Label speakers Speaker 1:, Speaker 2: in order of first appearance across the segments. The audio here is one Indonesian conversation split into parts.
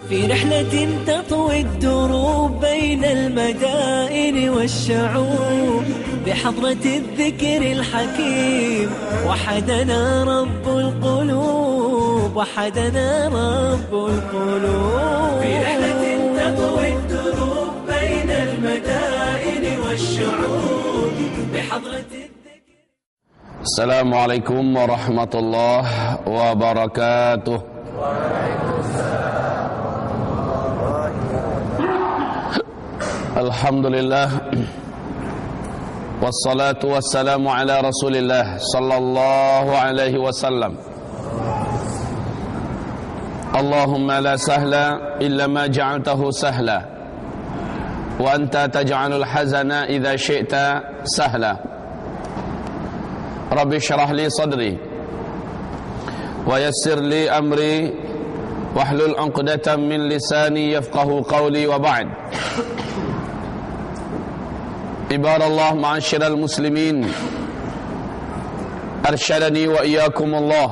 Speaker 1: في رحلة تطوي الدروب بين المدائن والشعوب بحضرة الذكر الحكيم وحدنا رب القلوب وحدنا رب القلوب. في رحلة تطوي الدروب بين المدائن والشعوب بحضرة الذكر.
Speaker 2: السلام عليكم ورحمة الله وبركاته. Alhamdulillah wassalatu wassalamu ala Rasulillah sallallahu alaihi wasallam. Allahumma la sahla illa ma ja'altahu sahla wa anta taj'alul hazana idza syi'ta sahla. Rabbi shrah li sadri wa yassir li amri wahlul 'uqdatam min lisani yafqahu qawli wa ba'd. Ibadallah ma'asyiral muslimin, arsyadani wa iyyakumullah.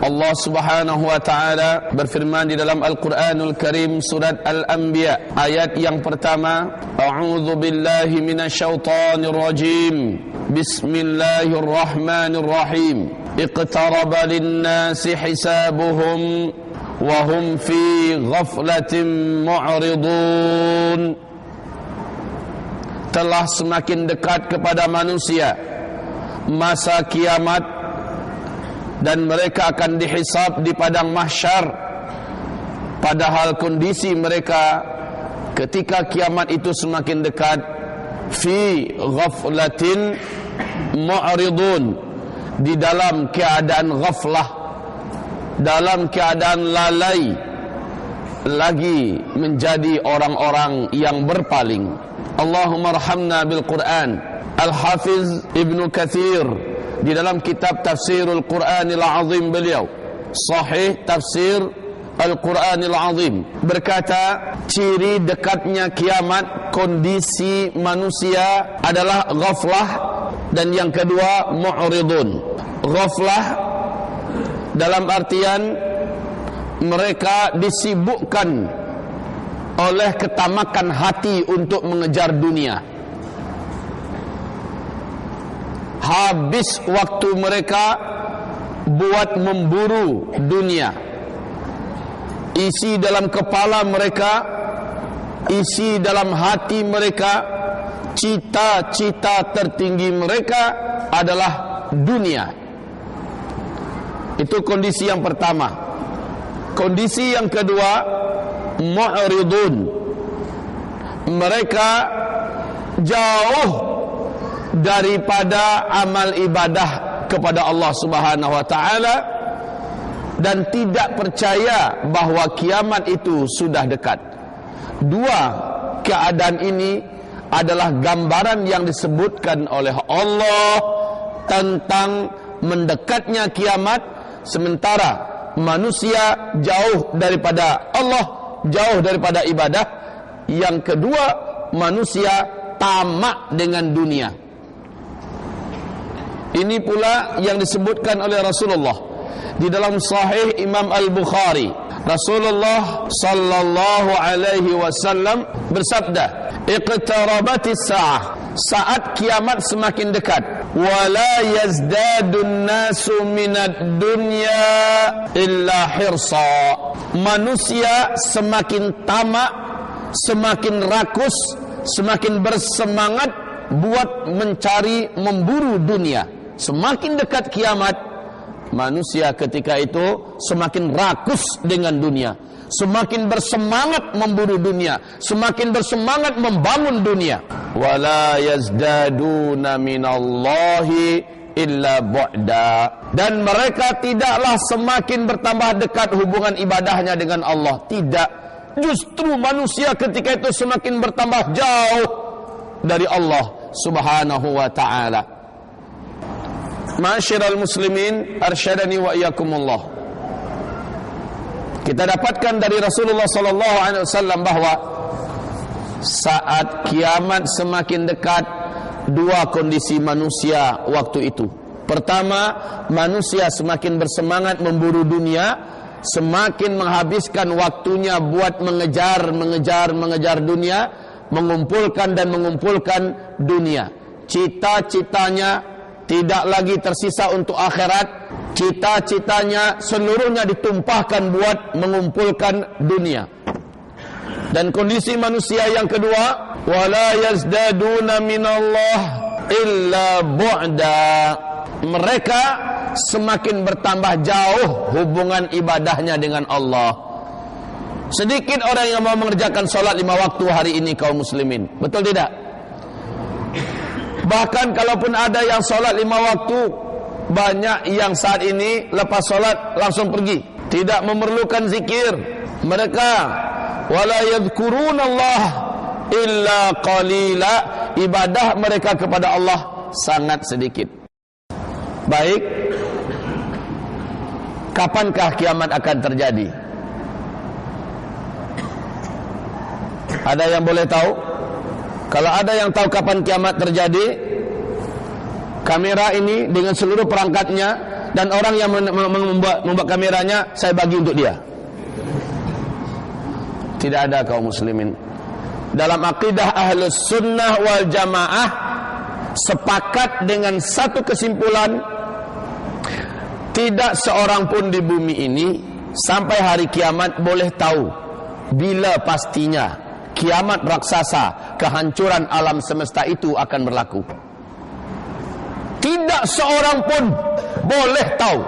Speaker 2: Allah Subhanahu wa taala berfirman di dalam Al-Qur'anul Karim surat Al-Anbiya ayat yang pertama, a'udzu billahi minasyaitonir rajim. Bismillahirrahmanirrahim. Iqtaraba lin-nasi hisabuhum wa hum fi ghaflatin mu'ridun. Telah semakin dekat kepada manusia masa kiamat dan mereka akan dihisab di padang mahsyar, padahal kondisi mereka ketika kiamat itu semakin dekat fi ghaflatin mu'ridun, di dalam keadaan ghaflah, dalam keadaan lalai, lagi menjadi orang-orang yang berpaling. Allahumma arhamna bil Quran. Al-Hafiz Ibnu Katsir di dalam kitab Tafsirul Quranil Azim beliau, Sahih Tafsir Al-Quranil Azim, berkata ciri dekatnya kiamat, kondisi manusia adalah ghaflah, dan yang kedua mu'ridun. Ghaflah dalam artian mereka disibukkan oleh ketamakan hati untuk mengejar dunia. Habis waktu mereka buat memburu dunia. Isi dalam kepala mereka, isi dalam hati mereka, cita-cita tertinggi mereka adalah dunia. Itu kondisi yang pertama. Kondisi yang kedua, mu'ridun. Mereka jauh daripada amal ibadah kepada Allah Subhanahu wa taala dan tidak percaya bahwa kiamat itu sudah dekat. Dua keadaan ini adalah gambaran yang disebutkan oleh Allah tentang mendekatnya kiamat, sementara manusia jauh daripada Allah, jauh daripada ibadah. Yang kedua, manusia tamak dengan dunia. Ini pula yang disebutkan oleh Rasulullah di dalam Sahih Imam Al-Bukhari. Rasulullah sallallahu alaihi wasallam bersabda, iqtarabatis sa'ah, saat kiamat semakin dekat, wala yazdadun nasu minad dunya illa hirsa. Manusia semakin tamak, semakin rakus, semakin bersemangat buat mencari, memburu dunia. Semakin dekat kiamat, manusia ketika itu semakin rakus dengan dunia, semakin bersemangat memburu dunia, semakin bersemangat membangun dunia. Wala yazdaduna minallahi illa bu'da, dan mereka tidaklah semakin bertambah dekat hubungan ibadahnya dengan Allah. Tidak, justru manusia ketika itu semakin bertambah jauh dari Allah Subhanahu wa ta'ala. Ma'asyiral muslimin, arsyadani wa iyyakumullah. Kita dapatkan dari Rasulullah sallallahu alaihi wasallam bahwa saat kiamat semakin dekat, dua kondisi manusia waktu itu. Pertama, manusia semakin bersemangat memburu dunia. semakin menghabiskan waktunya buat mengejar dunia, mengumpulkan dunia. Cita-citanya tidak lagi tersisa untuk akhirat. Cita-citanya seluruhnya ditumpahkan buat mengumpulkan dunia. Dan kondisi manusia yang kedua, wala yazdaduna minallah illa bu'da. Mereka semakin bertambah jauh hubungan ibadahnya dengan Allah. Sedikit orang yang mau mengerjakan solat 5 waktu hari ini kaum muslimin. Betul tidak? Bahkan kalaupun ada yang solat 5 waktu, banyak yang saat ini lepas solat langsung pergi, tidak memerlukan zikir. Mereka wala yadhkurunallah illa qalila. Ibadah mereka kepada Allah sangat sedikit. Baik, kapankah kiamat akan terjadi? Ada yang boleh tahu? Kalau ada yang tahu kapan kiamat terjadi, kamera ini dengan seluruh perangkatnya dan orang yang membuat kameranya, saya bagi untuk dia. Tidak ada kaum muslimin. Dalam akidah Ahlus Sunnah wal Jamaah sepakat dengan satu kesimpulan, tidak seorang pun di bumi ini sampai hari kiamat boleh tahu bila pastinya kiamat raksasa, kehancuran alam semesta itu akan berlaku. Tidak seorang pun boleh tahu.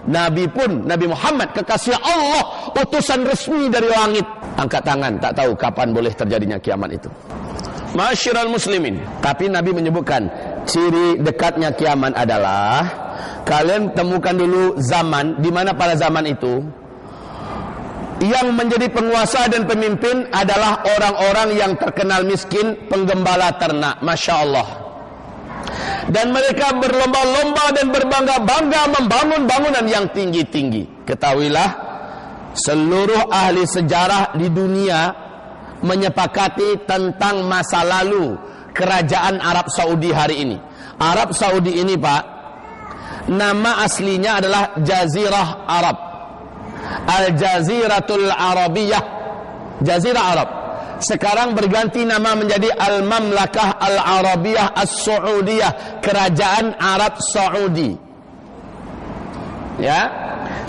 Speaker 2: Nabi pun, Nabi Muhammad kekasih Allah, utusan resmi dari langit, angkat tangan, tak tahu kapan boleh terjadinya kiamat itu. Ma'asyiral muslimin. Tapi Nabi menyebutkan ciri dekatnya kiamat adalah kalian temukan dulu zaman di mana pada zaman itu yang menjadi penguasa dan pemimpin adalah orang-orang yang terkenal miskin, penggembala ternak. Masya Allah. Dan mereka berlomba-lomba dan berbangga-bangga membangun bangunan yang tinggi-tinggi. Ketahuilah, seluruh ahli sejarah di dunia menyepakati tentang masa lalu kerajaan Arab Saudi hari ini. Arab Saudi ini, Pak, nama aslinya adalah Jazirah Arab, Al-Jaziratul Arabiyah, Jazirah Arab. Sekarang berganti nama menjadi Al-Mamlakah Al-Arabiyah As-Saudiyah, Kerajaan Arab Saudi. Ya,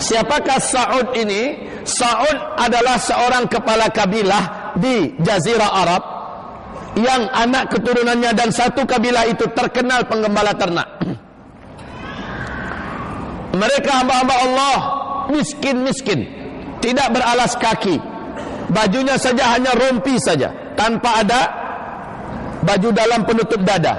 Speaker 2: siapakah Saud ini? Saud adalah seorang kepala kabilah di Jazirah Arab yang anak keturunannya dan satu kabilah itu terkenal penggembala ternak. Mereka hamba-hamba Allah, miskin-miskin, tidak beralas kaki, bajunya saja hanya rompi saja, tanpa ada baju dalam penutup dada.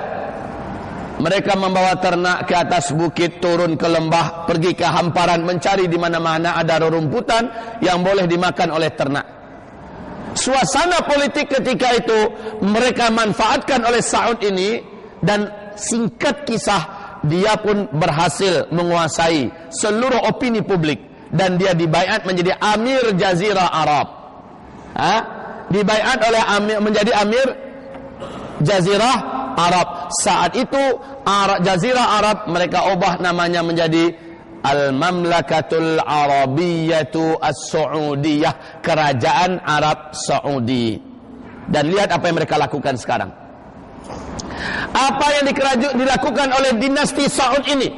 Speaker 2: Mereka membawa ternak ke atas bukit, turun ke lembah, pergi ke hamparan, mencari di mana-mana ada rerumputan yang boleh dimakan oleh ternak. Suasana politik ketika itu mereka manfaatkan oleh Saud ini, dan singkat kisah, dia pun berhasil menguasai seluruh opini publik dan dia dibaiat menjadi Amir Jazirah Arab. Dibaiat oleh menjadi Amir Jazirah Arab. Saat itu Jazirah Arab mereka ubah namanya menjadi Al-Mamlakatul Arabiyyatu As-Saudiyah, Kerajaan Arab Saudi. Dan lihat apa yang mereka lakukan sekarang. Apa yang dilakukan oleh dinasti Saud ini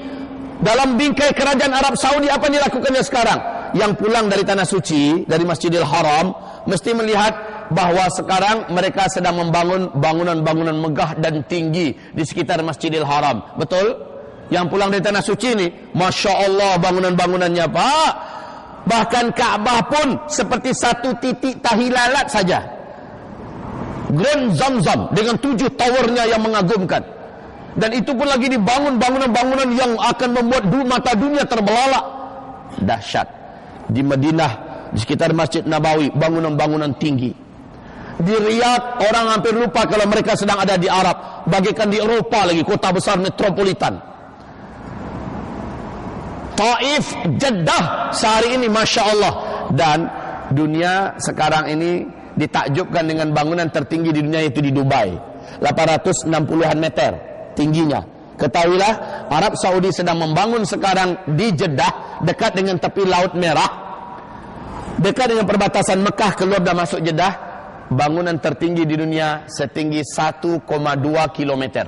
Speaker 2: dalam bingkai kerajaan Arab Saudi, apa yang dilakukannya sekarang? Yang pulang dari tanah suci, dari Masjidil Haram, mesti melihat bahwa sekarang mereka sedang membangun bangunan-bangunan megah dan tinggi di sekitar Masjidil Haram. Betul? Yang pulang dari tanah suci ini, Masya Allah bangunan-bangunannya, Pak. Bahkan Ka'bah pun seperti satu titik tahi lalat saja. Grand Zamzam dengan 7 towernya yang mengagumkan. Dan itu pun lagi dibangun bangunan-bangunan yang akan membuat mata dunia terbelalak. Dahsyat. Di Madinah, di sekitar Masjid Nabawi, bangunan-bangunan tinggi. Di Riyadh, orang hampir lupa kalau mereka sedang ada di Arab. Bagaikan di Eropa lagi, kota besar metropolitan. Taif, Jeddah, sehari ini Masya Allah. Dan dunia sekarang ini ditakjubkan dengan bangunan tertinggi di dunia, itu di Dubai, 860-an meter tingginya. Ketahuilah, Arab Saudi sedang membangun sekarang di Jeddah, dekat dengan tepi Laut Merah, dekat dengan perbatasan Mekah, keluar dan masuk Jeddah, bangunan tertinggi di dunia setinggi 1,2 kilometer.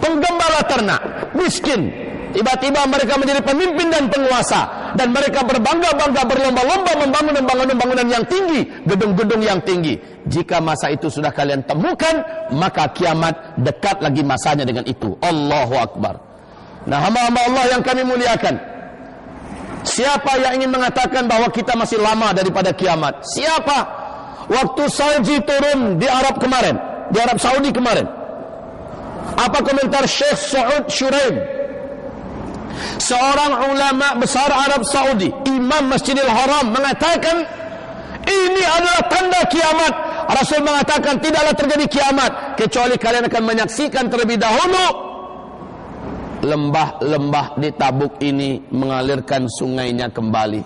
Speaker 2: Penggembala ternak, miskin, tiba-tiba mereka menjadi pemimpin dan penguasa, dan mereka berbangga-bangga, berlomba-lomba membangun bangunan-bangunan yang tinggi, gedung-gedung yang tinggi. Jika masa itu sudah kalian temukan, maka kiamat dekat lagi masanya dengan itu. Allahu Akbar. Nah, hamba-hamba Allah yang kami muliakan, siapa yang ingin mengatakan bahwa kita masih lama daripada kiamat? Siapa? Waktu salji turun di Arab kemarin, di Arab Saudi kemarin, apa komentar Syekh Saud Shuraim, seorang ulama besar Arab Saudi, Imam Masjidil Haram, mengatakan ini adalah tanda kiamat. Rasul mengatakan tidaklah terjadi kiamat kecuali kalian akan menyaksikan terlebih dahulu lembah-lembah di Tabuk ini mengalirkan sungainya kembali.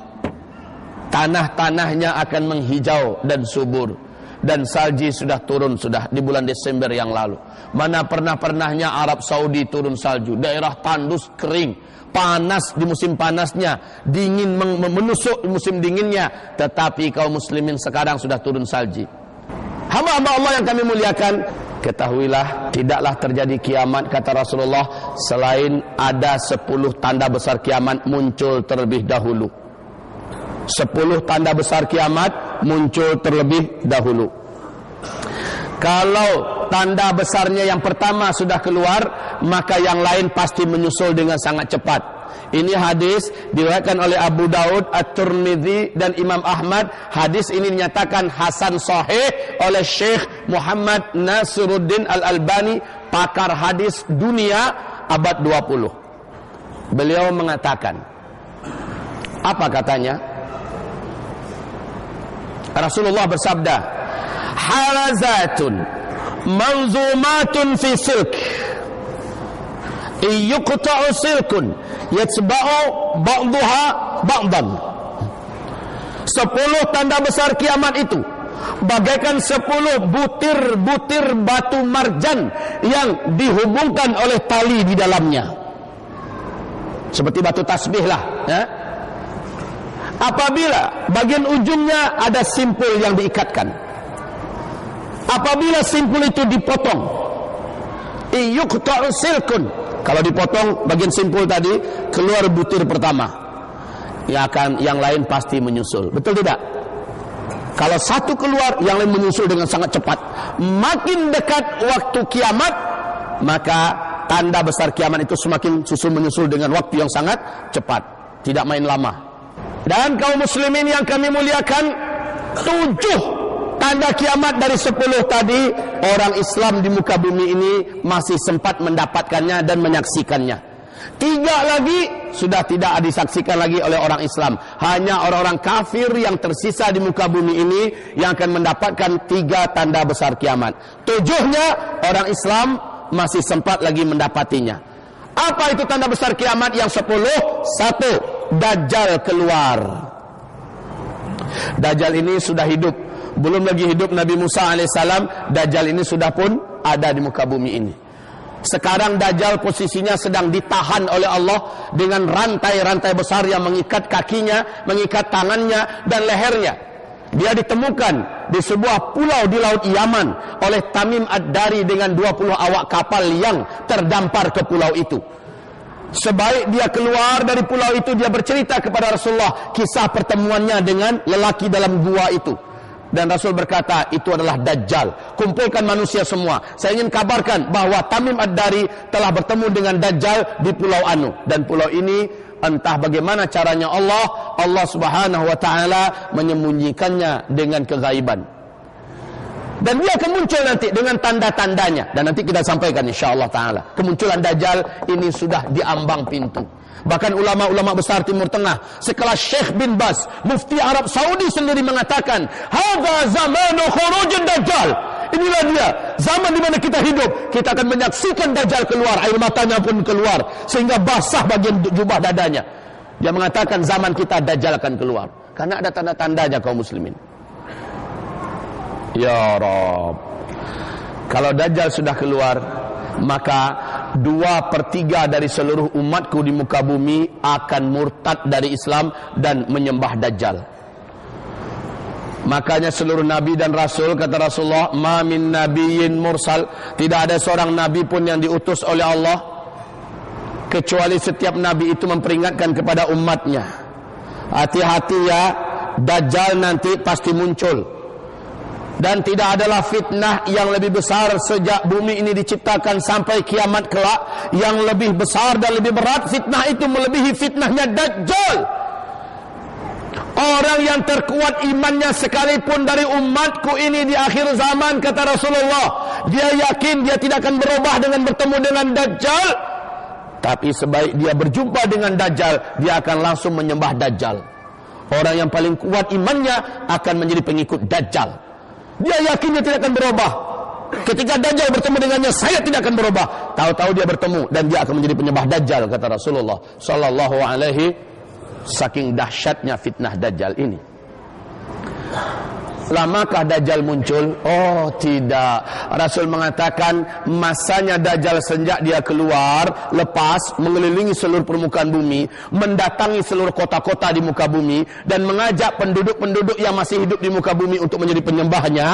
Speaker 2: Tanah-tanahnya akan menghijau dan subur. Dan salji sudah turun sudah di bulan Desember yang lalu. Mana pernahnya Arab Saudi turun salju. Daerah tandus kering, panas di musim panasnya, dingin menusuk di musim dinginnya. Tetapi kaum muslimin sekarang sudah turun salji. Hamba-hamba Allah yang kami muliakan, ketahuilah tidaklah terjadi kiamat, kata Rasulullah, selain ada 10 tanda besar kiamat muncul terlebih dahulu. 10 tanda besar kiamat muncul terlebih dahulu. Kalau tanda besarnya yang pertama sudah keluar, maka yang lain pasti menyusul dengan sangat cepat. Ini hadis diriwayatkan oleh Abu Daud, At-Tirmidzi dan Imam Ahmad. Hadis ini dinyatakan hasan sahih oleh Syekh Muhammad Nasiruddin Al-Albani, pakar hadis dunia abad 20. Beliau mengatakan, apa katanya? Rasulullah bersabda, harazatun manzumatun fi silk, yuqta'u silkun yatba'u ba'daha ba'dan. 10 tanda besar kiamat itu bagaikan 10 butir-butir batu marjan yang dihubungkan oleh tali di dalamnya, seperti batu tasbih lah, ya. Apabila bagian ujungnya ada simpul yang diikatkan, apabila simpul itu dipotong, yuqta'u silkun, kalau dipotong bagian simpul tadi, keluar butir pertama, yang lain pasti menyusul. Betul tidak? Kalau satu keluar, yang lain menyusul dengan sangat cepat. Makin dekat waktu kiamat, maka tanda besar kiamat itu semakin susul menyusul dengan waktu yang sangat cepat, tidak main lama. Dan kaum muslimin yang kami muliakan, 7 tanda kiamat dari 10 tadi, orang Islam di muka bumi ini masih sempat mendapatkannya dan menyaksikannya. 3 lagi sudah tidak disaksikan lagi oleh orang Islam. Hanya orang-orang kafir yang tersisa di muka bumi ini yang akan mendapatkan 3 tanda besar kiamat. 7-nya orang Islam masih sempat lagi mendapatinya. Apa itu tanda besar kiamat yang 10? 1. Dajjal keluar. Dajjal ini sudah hidup. Belum lagi hidup Nabi Musa alaihissalam, Dajjal ini sudah pun ada di muka bumi ini. Sekarang Dajjal posisinya sedang ditahan oleh Allah dengan rantai-rantai besar yang mengikat kakinya, mengikat tangannya dan lehernya. Dia ditemukan di sebuah pulau di Laut Yaman oleh Tamim Ad-Dari dengan 20 awak kapal yang terdampar ke pulau itu. Sebaik dia keluar dari pulau itu, dia bercerita kepada Rasulullah kisah pertemuannya dengan lelaki dalam gua itu. Dan Rasul berkata, itu adalah Dajjal. Kumpulkan manusia semua. Saya ingin kabarkan bahwa Tamim Ad-Dari telah bertemu dengan Dajjal di Pulau Anu. Dan pulau ini entah bagaimana caranya Allah subhanahu wa ta'ala menyembunyikannya dengan kegaiban. Dan dia akan muncul nanti dengan tanda-tandanya. Dan nanti kita sampaikan insyaAllah ta'ala. Kemunculan Dajjal ini sudah di ambang pintu. Bahkan ulama-ulama besar Timur Tengah sekelas Syekh bin Baz, mufti Arab Saudi sendiri mengatakan, hadza zamanu khurujud Dajjal. Inilah dia zaman di mana kita hidup. Kita akan menyaksikan Dajjal keluar, air matanya pun keluar sehingga basah bagian jubah dadanya. Dia mengatakan zaman kita Dajjal akan keluar. Karena ada tanda-tandanya kaum muslimin. Ya Rabb, kalau Dajjal sudah keluar, maka 2/3 dari seluruh umatku di muka bumi akan murtad dari Islam dan menyembah Dajjal. Makanya seluruh nabi dan rasul, kata Rasulullah, ma min nabiyyin mursal, tidak ada seorang nabi pun yang diutus oleh Allah kecuali setiap nabi itu memperingatkan kepada umatnya, hati-hati ya, Dajjal nanti pasti muncul. Dan tidak adalah fitnah yang lebih besar sejak bumi ini diciptakan sampai kiamat kelak, yang lebih besar dan lebih berat fitnah itu melebihi fitnahnya Dajjal. Orang yang terkuat imannya sekalipun dari umatku ini di akhir zaman, kata Rasulullah, dia yakin dia tidak akan berubah dengan bertemu dengan Dajjal. Tapi sebaik dia berjumpa dengan Dajjal, dia akan langsung menyembah Dajjal. Orang yang paling kuat imannya akan menjadi pengikut Dajjal. Dia yakin dia tidak akan berubah. Ketika Dajjal bertemu dengannya, saya tidak akan berubah. Tahu-tahu dia bertemu dan dia akan menjadi penyembah Dajjal, kata Rasulullah sallallahu alaihi. Saking dahsyatnya fitnah Dajjal ini. Lamakah Dajjal muncul? Oh tidak. Rasul mengatakan masanya Dajjal sejak dia keluar, lepas mengelilingi seluruh permukaan bumi, mendatangi seluruh kota-kota di muka bumi, dan mengajak penduduk-penduduk yang masih hidup di muka bumi untuk menjadi penyembahnya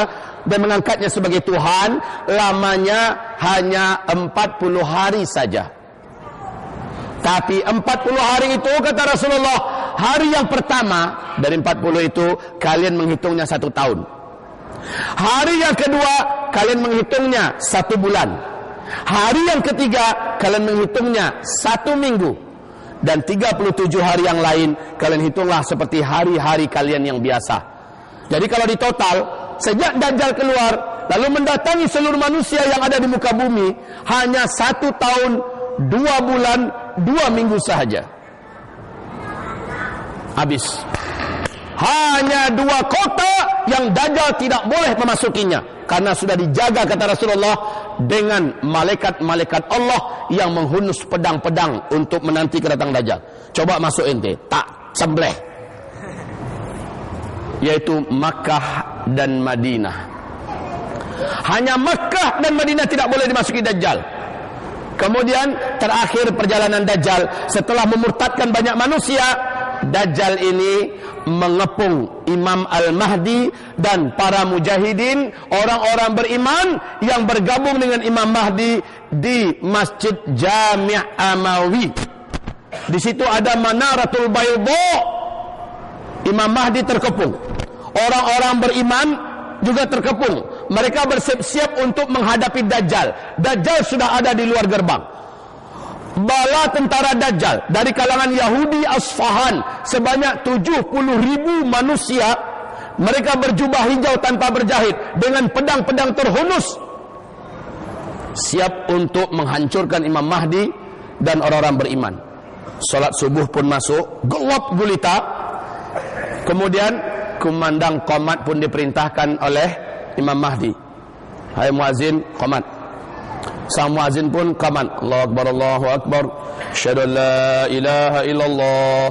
Speaker 2: dan mengangkatnya sebagai Tuhan. Lamanya hanya 40 hari saja. Tapi 40 hari itu, kata Rasulullah, hari yang pertama dari 40 itu kalian menghitungnya 1 tahun. Hari yang kedua kalian menghitungnya 1 bulan. Hari yang ketiga kalian menghitungnya 1 minggu. Dan 37 hari yang lain kalian hitunglah seperti hari-hari kalian yang biasa. Jadi kalau di total, sejak Dajjal keluar lalu mendatangi seluruh manusia yang ada di muka bumi, hanya 1 tahun 2 bulan 2 minggu sahaja. Habis. Hanya 2 kota yang Dajjal tidak boleh memasukinya, karena sudah dijaga, kata Rasulullah, dengan malaikat-malaikat Allah yang menghunus pedang-pedang untuk menanti kedatangan Dajjal. Coba masuk ente, tak sembleh. Yaitu Makkah dan Madinah. Hanya Makkah dan Madinah tidak boleh dimasuki Dajjal. Kemudian terakhir perjalanan Dajjal, setelah memurtadkan banyak manusia, Dajjal ini mengepung Imam Al-Mahdi dan para mujahidin, orang-orang beriman yang bergabung dengan Imam Mahdi di Masjid Jami' Amawi. Di situ ada Manaratul Bayda. Imam Mahdi terkepung. Orang-orang beriman juga terkepung. Mereka bersiap-siap untuk menghadapi Dajjal. Dajjal sudah ada di luar gerbang. Bala tentara Dajjal dari kalangan Yahudi Asfahan sebanyak 70.000 manusia. Mereka berjubah hijau tanpa berjahit dengan pedang-pedang terhunus, siap untuk menghancurkan Imam Mahdi dan orang-orang beriman. Salat subuh pun masuk, gelap gulita. Kemudian kumandang qomat pun diperintahkan oleh Imam Mahdi. Hai muazin, qomat. Sang muazin pun qamat. Allahu akbar, Allahu akbar. Asyhadu an la ilaha illallah.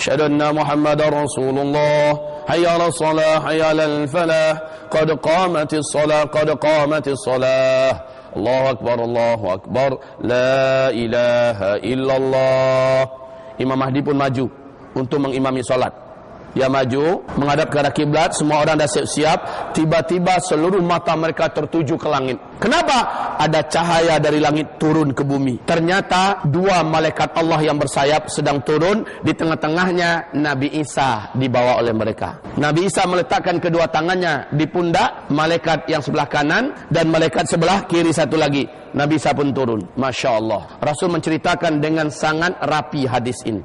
Speaker 2: Asyhadu anna Muhammadar Rasulullah. Hayya 'alas shalah, hayya 'alal falah. Qad qamatis shalah, qad qamatis shalah. Allahu akbar, Allahu akbar. La ilaha illallah. Imam Mahdi pun maju untuk mengimami salat. Dia maju menghadap ke arah kiblat, semua orang dah siap-siap. Tiba-tiba seluruh mata mereka tertuju ke langit. Kenapa? Ada cahaya dari langit turun ke bumi. Ternyata 2 malaikat Allah yang bersayap sedang turun. Di tengah-tengahnya Nabi Isa dibawa oleh mereka. Nabi Isa meletakkan kedua tangannya di pundak malaikat yang sebelah kanan, dan malaikat sebelah kiri satu lagi. Nabi Isa pun turun. Masya Allah. Rasul menceritakan dengan sangat rapi hadis ini.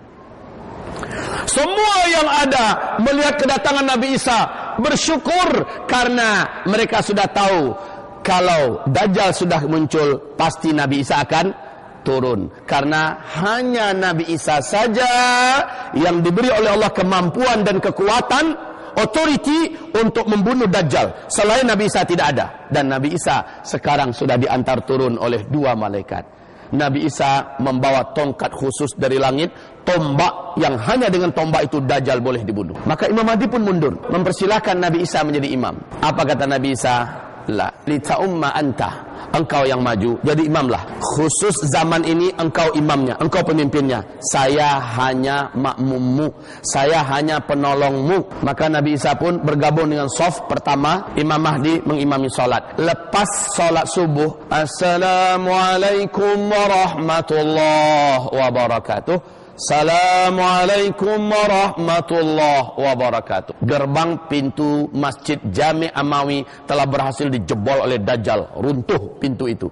Speaker 2: Semua yang ada melihat kedatangan Nabi Isa bersyukur, karena mereka sudah tahu kalau Dajjal sudah muncul, pasti Nabi Isa akan turun. Karena hanya Nabi Isa saja yang diberi oleh Allah kemampuan dan kekuatan, authority untuk membunuh Dajjal. Selain Nabi Isa tidak ada. Dan Nabi Isa sekarang sudah diantar turun oleh 2 malaikat. Nabi Isa membawa tongkat khusus dari langit, tombak yang hanya dengan tombak itu Dajjal boleh dibunuh. Maka Imam Mahdi pun mundur, mempersilahkan Nabi Isa menjadi imam. Apa kata Nabi Isa? La, lita'umma anta. Engkau yang maju, jadi imamlah. Khusus zaman ini engkau imamnya, engkau pemimpinnya. Saya hanya makmummu, saya hanya penolongmu. Maka Nabi Isa pun bergabung dengan saf pertama. Imam Mahdi mengimami solat. Lepas solat subuh, Assalamualaikum warahmatullahi wabarakatuh. Assalamualaikum warahmatullahi wabarakatuh. Gerbang pintu Masjid Jami' Amawi telah berhasil dijebol oleh Dajjal. Runtuh pintu itu.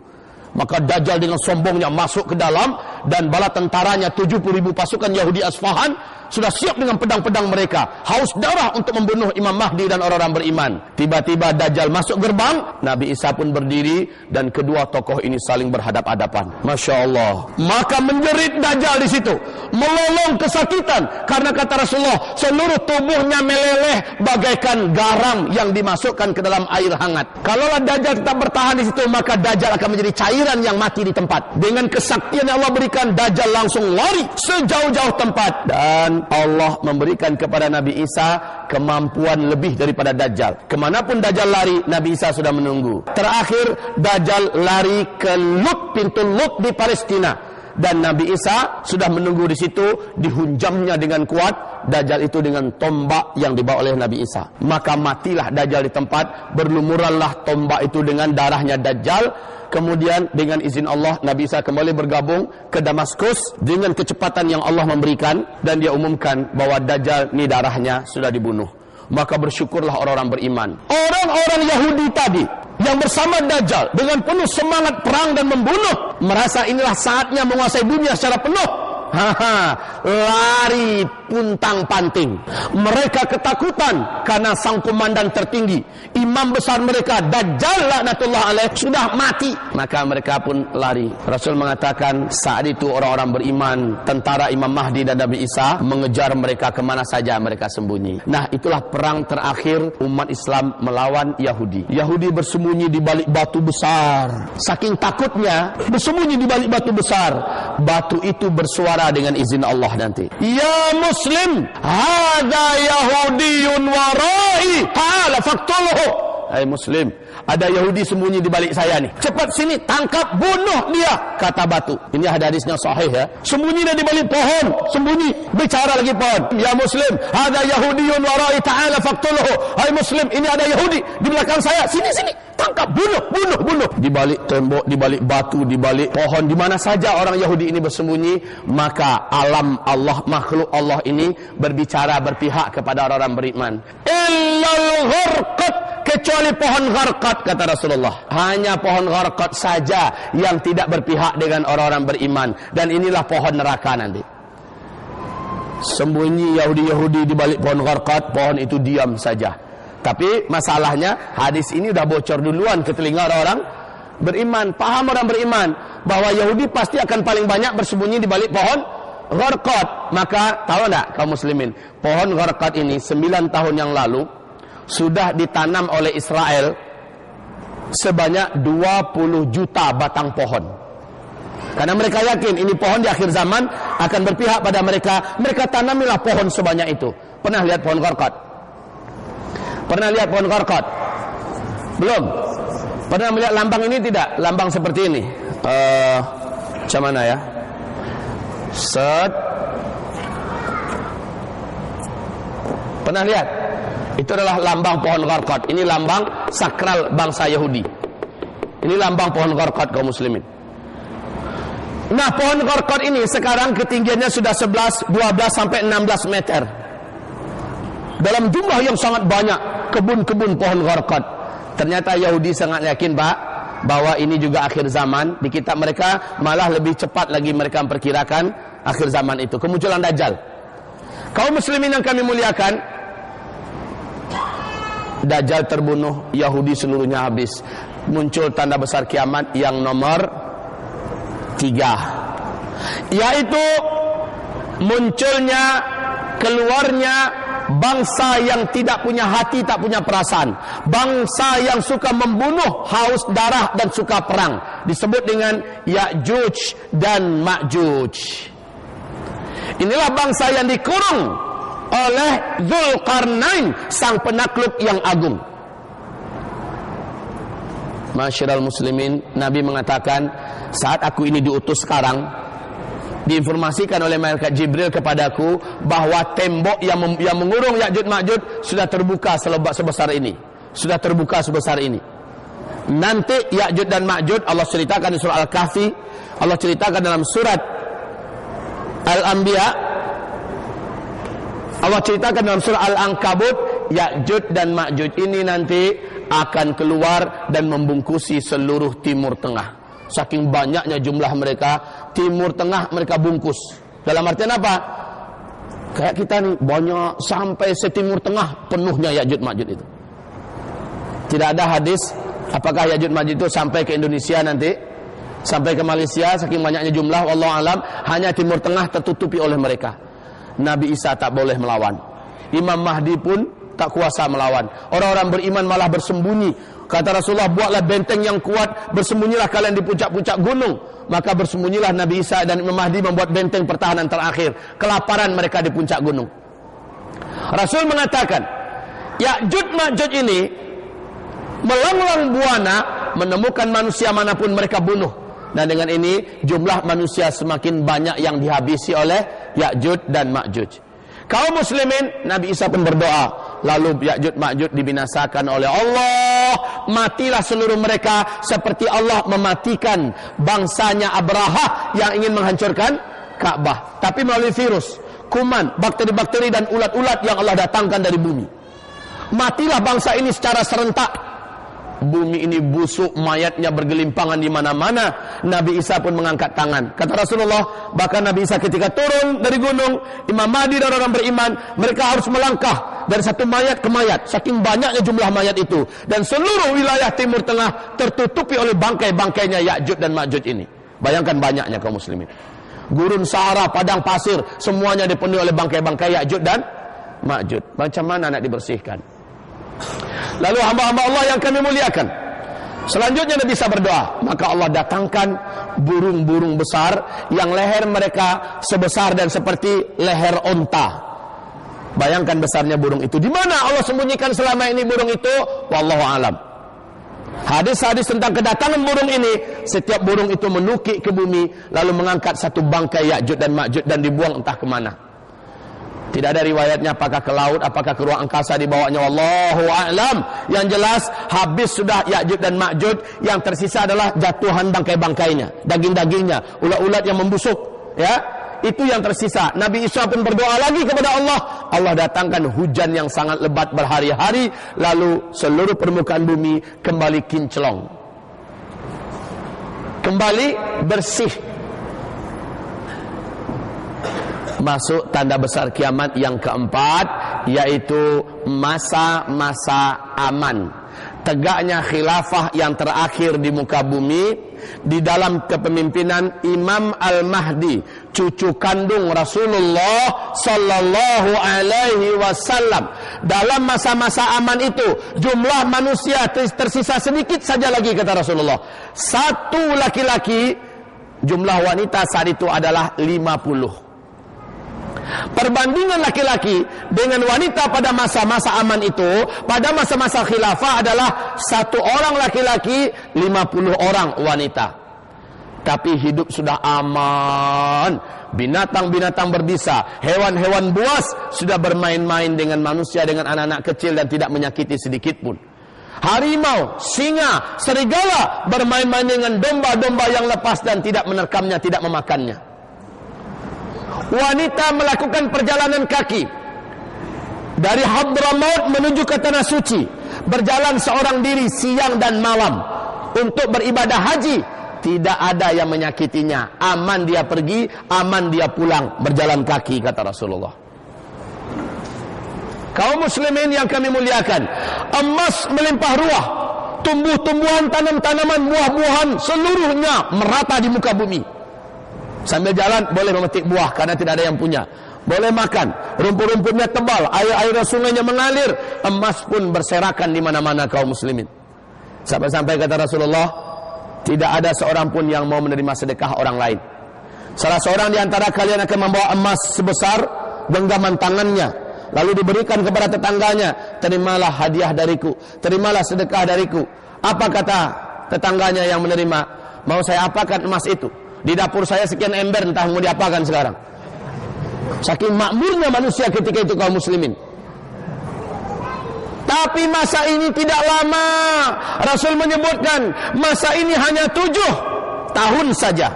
Speaker 2: Maka Dajjal dengan sombongnya masuk ke dalam, dan bala tentaranya 70.000 pasukan Yahudi Asfahan sudah siap dengan pedang-pedang mereka, haus darah untuk membunuh Imam Mahdi dan orang-orang beriman. Tiba-tiba Dajjal masuk gerbang, Nabi Isa pun berdiri, dan kedua tokoh ini saling berhadap-hadapan. Masya Allah. Maka menjerit Dajjal di situ, melolong kesakitan, karena kata Rasulullah, seluruh tubuhnya meleleh bagaikan garam yang dimasukkan ke dalam air hangat. Kalaulah Dajjal tetap bertahan di situ, maka Dajjal akan menjadi cairan yang mati di tempat. Dengan kesaktian yang Allah berikan, Dajjal langsung lari sejauh-jauh tempat, dan Allah memberikan kepada Nabi Isa kemampuan lebih daripada Dajjal. Kemanapun Dajjal lari, Nabi Isa sudah menunggu. Terakhir Dajjal lari ke Lut, pintu Lut di Palestina, dan Nabi Isa sudah menunggu di situ. Dihunjamnya dengan kuat Dajjal itu dengan tombak yang dibawa oleh Nabi Isa. Maka matilah Dajjal di tempat, berlumuranlah tombak itu dengan darahnya Dajjal. Kemudian dengan izin Allah, Nabi Isa kembali bergabung ke Damaskus dengan kecepatan yang Allah memberikan, dan dia umumkan bahwa Dajjal ini darahnya sudah dibunuh. Maka bersyukurlah orang-orang beriman. Orang-orang Yahudi tadi yang bersama Dajjal dengan penuh semangat perang dan membunuh, merasa inilah saatnya menguasai dunia secara penuh. Lari puntang panting. Mereka ketakutan karena sang komandan tertinggi, imam besar mereka, Dajjal laknatullah alaih, sudah mati. Maka mereka pun lari. Rasul mengatakan saat itu orang-orang beriman, tentara Imam Mahdi dan Nabi Isa mengejar mereka kemana saja mereka sembunyi. Nah, itulah perang terakhir umat Islam melawan Yahudi. Yahudi bersembunyi di balik batu besar. Saking takutnya bersembunyi di balik batu besar. Batu itu bersuara dengan izin Allah nanti. Ya Muslim, hadza Yahudiyun warai, ta'ala faqtulhu. Hai Muslim, ada Yahudi sembunyi di balik saya nih. Cepat sini, tangkap, bunuh dia, kata batu. Ini hadisnya sahih ya. Sembunyi dia di balik pohon, sembunyi, bicara lagi pohon. Ya Muslim, hadza Yahudiyun warai, ta'ala faqtulhu. Hai Muslim, ini ada Yahudi di belakang saya. Sini, tangkap, bunuh. Di balik tembok, di balik batu, di balik pohon, di mana saja orang Yahudi ini bersembunyi, maka alam Allah, makhluk Allah ini berbicara, berpihak kepada orang-orang beriman. Illal gharqat, kecuali pohon gharqat, kata Rasulullah. Hanya pohon gharqat saja yang tidak berpihak dengan orang-orang beriman, dan inilah pohon neraka nanti. Sembunyi Yahudi-Yahudi di balik pohon gharqat, pohon itu diam saja. Tapi masalahnya hadis ini sudah bocor duluan ke telinga orang-orang beriman. Paham orang beriman bahwa Yahudi pasti akan paling banyak bersembunyi di balik pohon gharqat. Maka tahu enggak kaum muslimin, pohon gharqat ini 9 tahun yang lalu sudah ditanam oleh Israel sebanyak 20 juta batang pohon. Karena mereka yakin ini pohon di akhir zaman akan berpihak pada mereka. Mereka tanamilah pohon sebanyak itu. Pernah lihat pohon gharqat? Pernah lihat pohon gharqat? Belum? Pernah melihat lambang ini tidak? Lambang seperti ini. Macam mana ya? Set. Pernah lihat? Itu adalah lambang pohon gharqat. Ini lambang sakral bangsa Yahudi. Ini lambang pohon gharqat kaum muslimin. Nah, pohon gharqat ini sekarang ketinggiannya sudah 11, 12 sampai 16 meter. Dalam jumlah yang sangat banyak kebun-kebun pohon gharqat. Ternyata Yahudi sangat yakin, Pak, bahwa ini juga akhir zaman. Di kitab mereka malah lebih cepat lagi mereka memperkirakan akhir zaman itu, kemunculan Dajjal. Kaum muslimin yang kami muliakan, Dajjal terbunuh, Yahudi seluruhnya habis. Muncul tanda besar kiamat yang nomor 3, yaitu munculnya, keluarnya bangsa yang tidak punya hati, tak punya perasaan. Bangsa yang suka membunuh, haus darah dan suka perang. Disebut dengan Ya'juj dan Ma'juj. Inilah bangsa yang dikurung oleh Dzulqarnain, sang penakluk yang agung. Masyiral muslimin, Nabi mengatakan, saat aku ini diutus sekarang, diinformasikan oleh malaikat Jibril kepadaku bahwa tembok yang mengurung Ya'juj Ma'juj sudah terbuka sebesar ini. Sudah terbuka sebesar ini. Nanti Ya'juj dan Ma'juj Allah ceritakan di surah Al-Kahfi, Allah ceritakan dalam surat Al-Anbiya, Allah ceritakan dalam surah Al-Ankabut, Ya'juj dan Ma'juj ini nanti akan keluar dan membungkusi seluruh Timur Tengah. Saking banyaknya jumlah mereka, Timur Tengah mereka bungkus. Dalam artian apa? Kayak kita nih, banyak sampai setimur Tengah penuhnya Ya'juj Ma'juj itu. Tidak ada hadis apakah Ya'juj Ma'juj itu sampai ke Indonesia nanti, sampai ke Malaysia, saking banyaknya jumlah, wallahu alam. Hanya Timur Tengah tertutupi oleh mereka. Nabi Isa tak boleh melawan, Imam Mahdi pun tak kuasa melawan. Orang-orang beriman malah bersembunyi. Kata Rasulullah, buatlah benteng yang kuat, bersembunyilah kalian di puncak-puncak gunung. Maka bersembunyilah Nabi Isa dan Imam Mahdi membuat benteng pertahanan terakhir. Kelaparan mereka di puncak gunung. Rasul mengatakan, Ya'juj Ma'juj ini melanglang buana menemukan manusia manapun mereka bunuh. Dan dengan ini jumlah manusia semakin banyak yang dihabisi oleh Ya'juj dan Ma'juj. Kaum muslimin, Nabi Isa pun berdoa, lalu Ya'juj Ma'juj dibinasakan oleh Allah. Matilah seluruh mereka seperti Allah mematikan bangsanya Abraha yang ingin menghancurkan Ka'bah, tapi melalui virus, kuman, bakteri-bakteri dan ulat-ulat yang Allah datangkan dari bumi. Matilah bangsa ini secara serentak. Bumi ini busuk, mayatnya bergelimpangan di mana-mana. Nabi Isa pun mengangkat tangan. Kata Rasulullah, bahkan Nabi Isa ketika turun dari gunung, Imam Mahdi dan orang beriman, mereka harus melangkah dari satu mayat ke mayat, saking banyaknya jumlah mayat itu. Dan seluruh wilayah Timur Tengah tertutupi oleh bangkai-bangkainya Ya'juj dan Ma'juj ini. Bayangkan banyaknya kaum muslimin. Gurun Sahara, padang pasir, semuanya dipenuhi oleh bangkai-bangkai Ya'juj dan Ma'juj. Macam mana nak dibersihkan? Lalu hamba-hamba Allah yang kami muliakan, selanjutnya Nabi Isa berdoa, maka Allah datangkan burung-burung besar yang leher mereka sebesar dan seperti leher onta. Bayangkan besarnya burung itu. Di mana Allah sembunyikan selama ini burung itu? Wallahu alam. Hadis-hadis tentang kedatangan burung ini, setiap burung itu menukik ke bumi lalu mengangkat satu bangkai Ya'juj dan Ma'juj dan dibuang entah kemana. Tidak ada riwayatnya apakah ke laut, apakah ke ruang angkasa dibawanya, wallahu a'lam. Yang jelas habis sudah Ya'juj dan Ma'juj, yang tersisa adalah jatuhan bangkai-bangkainya, daging-dagingnya, ulat-ulat yang membusuk, ya. Itu yang tersisa. Nabi Isa pun berdoa lagi kepada Allah. Allah datangkan hujan yang sangat lebat berhari-hari, lalu seluruh permukaan bumi kembali kinclong, kembali bersih. Masuk tanda besar kiamat yang keempat, yaitu masa-masa aman. Tegaknya khilafah yang terakhir di muka bumi di dalam kepemimpinan Imam Al-Mahdi, cucu kandung Rasulullah sallallahu alaihi wasallam. Dalam masa-masa aman itu, jumlah manusia tersisa sedikit saja lagi, kata Rasulullah. Satu laki-laki, jumlah wanita saat itu adalah 50. Perbandingan laki-laki dengan wanita pada masa-masa aman itu, pada masa-masa khilafah adalah 1 orang laki-laki, 50 orang wanita. Tapi hidup sudah aman. Binatang-binatang berbisa, hewan-hewan buas sudah bermain-main dengan manusia, dengan anak-anak kecil dan tidak menyakiti sedikit pun. Harimau, singa, serigala bermain-main dengan domba-domba yang lepas dan tidak menerkamnya, tidak memakannya. Wanita melakukan perjalanan kaki dari Hadramaut menuju ke Tanah Suci, berjalan seorang diri siang dan malam untuk beribadah haji. Tidak ada yang menyakitinya. Aman dia pergi, aman dia pulang, berjalan kaki, kata Rasulullah. Kaum muslimin yang kami muliakan, emas melimpah ruah, tumbuh-tumbuhan, tanam-tanaman, buah-buahan seluruhnya merata di muka bumi. Sambil jalan boleh memetik buah karena tidak ada yang punya. Boleh makan, rumput-rumputnya tebal, air-air sungainya mengalir, emas pun berserakan di mana-mana kaum muslimin. Sampai-sampai kata Rasulullah, tidak ada seorang pun yang mau menerima sedekah orang lain. Salah seorang di antara kalian akan membawa emas sebesar genggaman tangannya, lalu diberikan kepada tetangganya, terimalah hadiah dariku, terimalah sedekah dariku. Apa kata tetangganya yang menerima, mau saya apakan emas itu? Di dapur saya sekian ember, entah mau diapakan sekarang. Saking makmurnya manusia ketika itu kaum muslimin. Tapi masa ini tidak lama. Rasul menyebutkan masa ini hanya 7 tahun saja.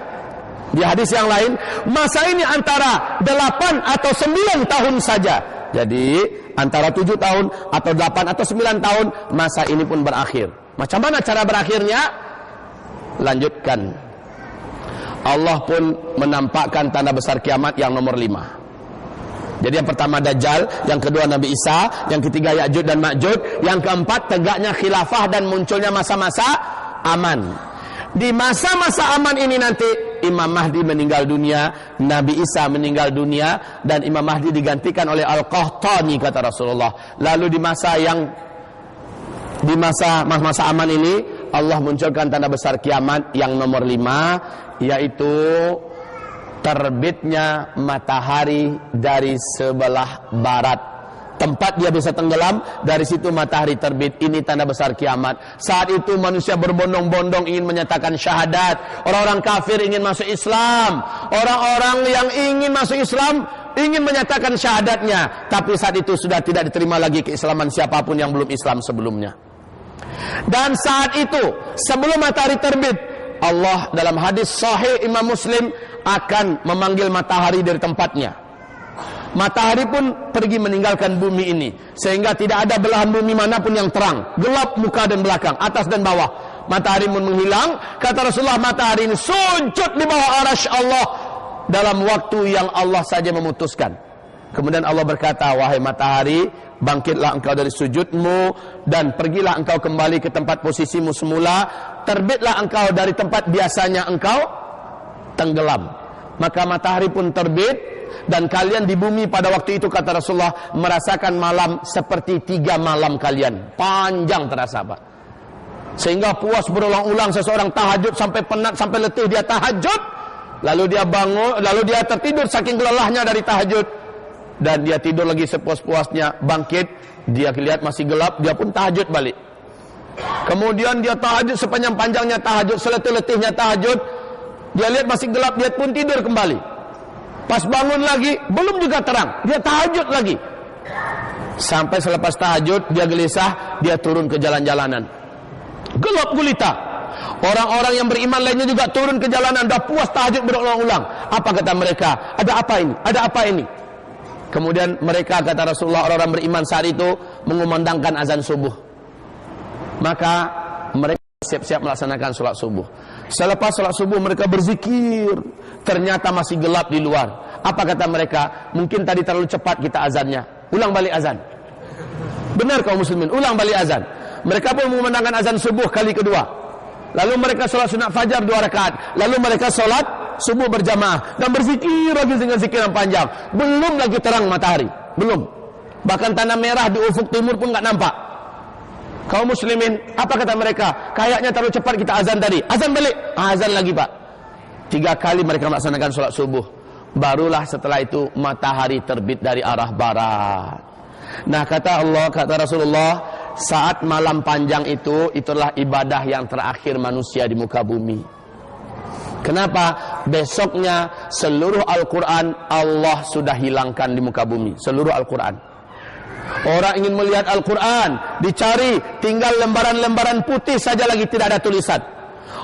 Speaker 2: Di hadis yang lain, masa ini antara 8 atau 9 tahun saja. Jadi antara 7 tahun atau 8 atau 9 tahun masa ini pun berakhir. Macam mana cara berakhirnya? Lanjutkan. Allah pun menampakkan tanda besar kiamat yang nomor 5. Jadi yang pertama Dajjal, yang kedua Nabi Isa, yang ketiga Ya'juj dan Ma'juj, yang keempat tegaknya khilafah dan munculnya masa-masa aman. Di masa-masa aman ini nanti Imam Mahdi meninggal dunia, Nabi Isa meninggal dunia, dan Imam Mahdi digantikan oleh Al-Qahtani kata Rasulullah. Lalu di masa aman ini Allah munculkan tanda besar kiamat yang nomor 5, yaitu terbitnya matahari dari sebelah barat. Tempat dia bisa tenggelam, dari situ matahari terbit. Ini tanda besar kiamat. Saat itu manusia berbondong-bondong ingin menyatakan syahadat. Orang-orang kafir ingin masuk Islam. Orang-orang yang ingin masuk Islam ingin menyatakan syahadatnya. Tapi saat itu sudah tidak diterima lagi keislaman siapapun yang belum Islam sebelumnya. Dan saat itu sebelum matahari terbit, Allah dalam hadis sahih Imam Muslim akan memanggil matahari dari tempatnya. Matahari pun pergi meninggalkan bumi ini, sehingga tidak ada belahan bumi manapun yang terang, gelap muka dan belakang, atas dan bawah. Matahari pun menghilang. Kata Rasulullah, matahari ini sujud di bawah arasy Allah dalam waktu yang Allah saja memutuskan. Kemudian Allah berkata, wahai matahari, bangkitlah engkau dari sujudmu dan pergilah engkau kembali ke tempat posisimu semula. Terbitlah engkau dari tempat biasanya engkau tenggelam. Maka matahari pun terbit. Dan kalian di bumi pada waktu itu kata Rasulullah merasakan malam seperti 3 malam kalian. Panjang terasa Pak. Sehingga puas berulang-ulang seseorang tahajud sampai penat, sampai letih dia tahajud. Lalu dia bangun, lalu dia tertidur saking lelahnya dari tahajud. Dan dia tidur lagi sepuas-puasnya, bangkit. Dia lihat masih gelap, dia pun tahajud balik. Kemudian dia tahajud sepanjang-panjangnya tahajud, seletih-letihnya tahajud. Dia lihat masih gelap, dia pun tidur kembali. Pas bangun lagi, belum juga terang, dia tahajud lagi. Sampai selepas tahajud, dia gelisah, dia turun ke jalan-jalanan. Gelap gulita. Orang-orang yang beriman lainnya juga turun ke jalanan, dah puas tahajud berulang-ulang. Apa kata mereka? Ada apa ini? Ada apa ini? Kemudian mereka, kata Rasulullah, orang-orang beriman saat itu mengumandangkan azan subuh. Maka mereka siap-siap melaksanakan sholat subuh. Selepas sholat subuh mereka berzikir. Ternyata masih gelap di luar. Apa kata mereka? Mungkin tadi terlalu cepat kita azannya. Ulang balik azan. Benar kaum muslimin, ulang balik azan. Mereka pun mengumandangkan azan subuh kali kedua. Lalu mereka sholat sunat fajar 2 rakaat. Lalu mereka sholat subuh berjamaah dan berzikir lagi dengan zikir yang panjang. Belum lagi terang matahari, belum. Bahkan tanah merah di ufuk timur pun enggak nampak. Kaum muslimin, apa kata mereka? Kayaknya terlalu cepat kita azan tadi. Azan balik, azan lagi Pak. 3 kali mereka melaksanakan sholat subuh. Barulah setelah itu matahari terbit dari arah barat. Nah kata Allah, kata Rasulullah, saat malam panjang itu, itulah ibadah yang terakhir manusia di muka bumi. Kenapa? Besoknya seluruh Al-Quran Allah sudah hilangkan di muka bumi. Seluruh Al-Quran. Orang ingin melihat Al-Quran, dicari, tinggal lembaran-lembaran putih saja lagi tidak ada tulisan.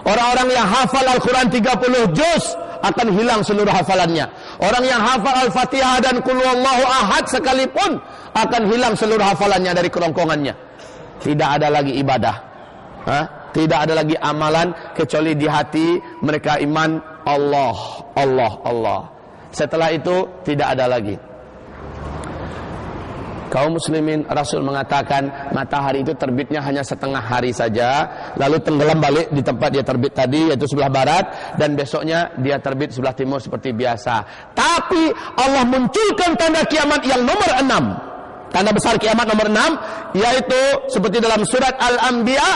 Speaker 2: Orang-orang yang hafal Al-Quran 30 juz akan hilang seluruh hafalannya. Orang yang hafal Al-Fatihah dan Qul Huwallahu Ahad sekalipun akan hilang seluruh hafalannya dari kerongkongannya. Tidak ada lagi ibadah. Tidak ada lagi amalan kecuali di hati mereka iman Allah, Allah, Allah. Setelah itu tidak ada lagi. Kaum muslimin, Rasul mengatakan matahari itu terbitnya hanya setengah hari saja, lalu tenggelam balik di tempat dia terbit tadi, yaitu sebelah barat, dan besoknya dia terbit sebelah timur seperti biasa. Tapi Allah munculkan tanda kiamat yang nomor 6. Tanda besar kiamat nomor 6, yaitu seperti dalam surat Al-Anbiya,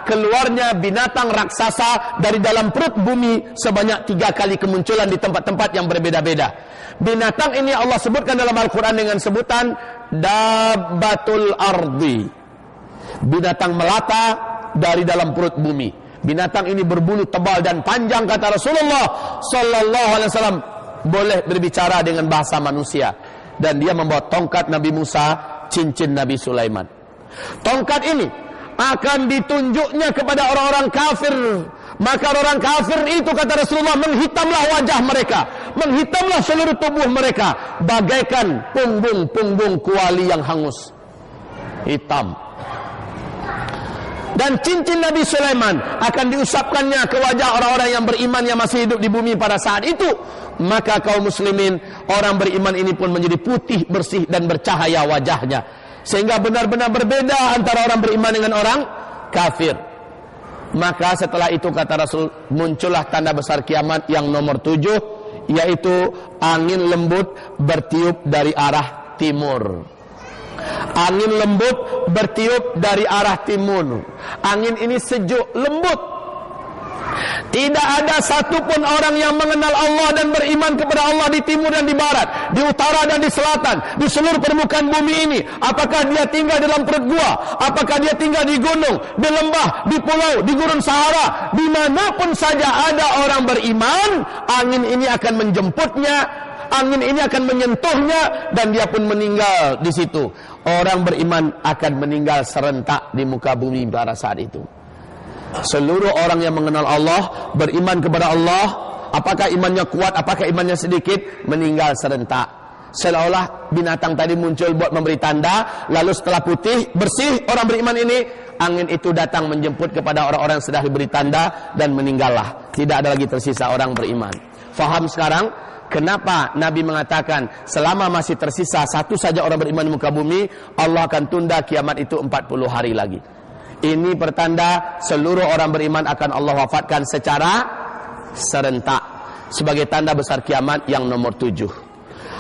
Speaker 2: keluarnya binatang raksasa dari dalam perut bumi sebanyak 3 kali kemunculan di tempat-tempat yang berbeda-beda. Binatang ini Allah sebutkan dalam Al-Quran dengan sebutan Dabbatul Ardi, binatang melata dari dalam perut bumi. Binatang ini berbulu tebal dan panjang, kata Rasulullah sallallahu alaihi wasallam, boleh berbicara dengan bahasa manusia. Dan dia membawa tongkat Nabi Musa, cincin Nabi Sulaiman. Tongkat ini akan ditunjuknya kepada orang-orang kafir. Maka orang kafir itu, kata Rasulullah, menghitamlah wajah mereka, menghitamlah seluruh tubuh mereka, bagaikan punggung-punggung kuali yang hangus, hitam. Dan cincin Nabi Sulaiman akan diusapkannya ke wajah orang-orang yang beriman yang masih hidup di bumi pada saat itu. Maka kaum muslimin, orang beriman ini pun menjadi putih, bersih dan bercahaya wajahnya, sehingga benar-benar berbeda antara orang beriman dengan orang kafir. Maka setelah itu, kata Rasul, muncullah tanda besar kiamat yang nomor 7, yaitu angin lembut bertiup dari arah timur. Angin lembut bertiup dari arah timur. Angin ini sejuk, lembut. Tidak ada satupun orang yang mengenal Allah dan beriman kepada Allah di timur dan di barat, di utara dan di selatan, di seluruh permukaan bumi ini. Apakah dia tinggal dalam perut gua, apakah dia tinggal di gunung, di lembah, di pulau, di gurun Sahara, dimanapun saja ada orang beriman, angin ini akan menjemputnya, angin ini akan menyentuhnya, dan dia pun meninggal di situ. Orang beriman akan meninggal serentak di muka bumi pada saat itu. Seluruh orang yang mengenal Allah, beriman kepada Allah, apakah imannya kuat, apakah imannya sedikit, meninggal serentak. Seolah-olah binatang tadi muncul buat memberi tanda, lalu setelah putih, bersih orang beriman ini, angin itu datang menjemput kepada orang-orang yang sudah diberi tanda, dan meninggallah. Tidak ada lagi tersisa orang beriman. Faham sekarang kenapa Nabi mengatakan selama masih tersisa satu saja orang beriman di muka bumi, Allah akan tunda kiamat itu 40 hari lagi. Ini pertanda seluruh orang beriman akan Allah wafatkan secara serentak, sebagai tanda besar kiamat yang nomor 7.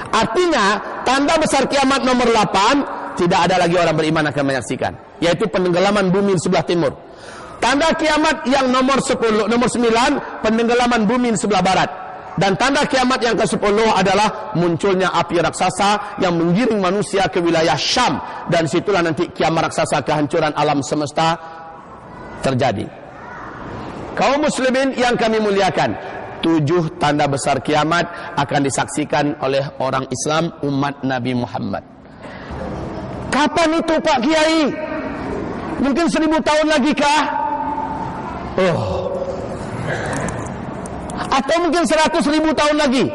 Speaker 2: Artinya tanda besar kiamat nomor 8 tidak ada lagi orang beriman akan menyaksikan, yaitu penenggelaman bumi di sebelah timur. Tanda kiamat yang nomor 10, nomor 9, penenggelaman bumi di sebelah barat. Dan tanda kiamat yang ke-10 adalah munculnya api raksasa yang menggiring manusia ke wilayah Syam. Dan situlah nanti kiamat raksasa, kehancuran alam semesta terjadi. Kaum muslimin yang kami muliakan, 7 tanda besar kiamat akan disaksikan oleh orang Islam umat Nabi Muhammad. Kapan itu Pak Kiai? Mungkin 1000 tahun lagi kah? Atau mungkin 100.000 tahun lagi?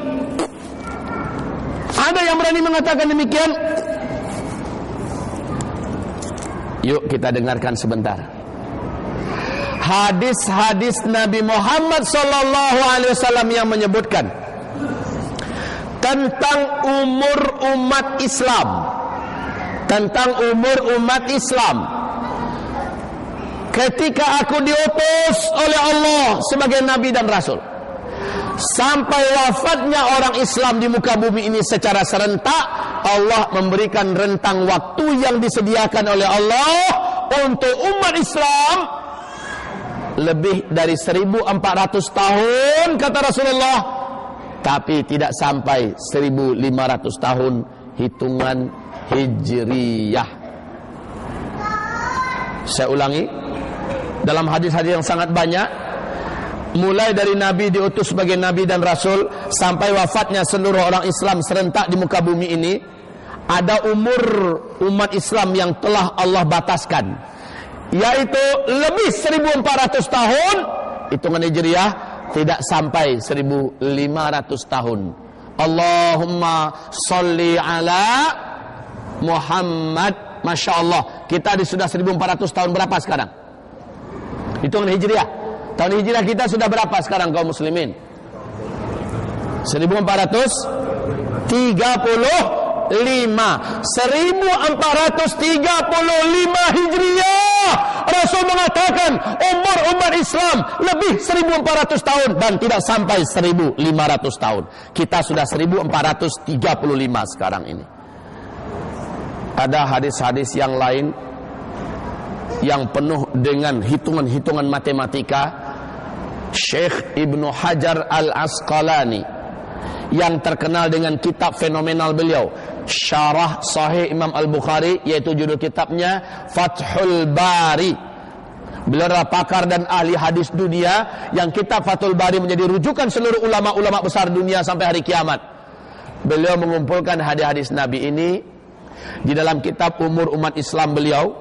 Speaker 2: Ada yang berani mengatakan demikian? Yuk kita dengarkan sebentar hadis-hadis Nabi Muhammad SAW yang menyebutkan tentang umur umat Islam, ketika aku diutus oleh Allah sebagai Nabi dan Rasul, sampai wafatnya orang Islam di muka bumi ini secara serentak, Allah memberikan rentang waktu yang disediakan oleh Allah untuk umat Islam lebih dari 1400 tahun, kata Rasulullah, tapi tidak sampai 1500 tahun hitungan Hijriyah. Saya ulangi, dalam hadis-hadis yang sangat banyak, mulai dari Nabi diutus sebagai Nabi dan Rasul sampai wafatnya seluruh orang Islam serentak di muka bumi ini, ada umur umat Islam yang telah Allah bataskan, yaitu lebih 1400 tahun hitungan Hijriyah, tidak sampai 1500 tahun. Allahumma sholli ala Muhammad. Masya Allah, kita sudah 1400 tahun berapa sekarang? Hitungan Hijriyah. Tahun Hijriyah kita sudah berapa sekarang kaum muslimin? 1435. 1435 Hijriyah. Rasul mengatakan umur umat Islam lebih 1400 tahun dan tidak sampai 1500 tahun. Kita sudah 1435 sekarang ini. Ada hadis-hadis yang lain yang penuh dengan hitungan-hitungan matematika. Syekh Ibnu Hajar Al-Asqalani yang terkenal dengan kitab fenomenal beliau, Syarah Sahih Imam Al-Bukhari, yaitu judul kitabnya Fathul Bari. Beliau adalah pakar dan ahli hadis dunia, yang kitab Fathul Bari menjadi rujukan seluruh ulama-ulama besar dunia sampai hari kiamat. Beliau mengumpulkan hadis-hadis Nabi ini di dalam kitab Umur Umat Islam beliau,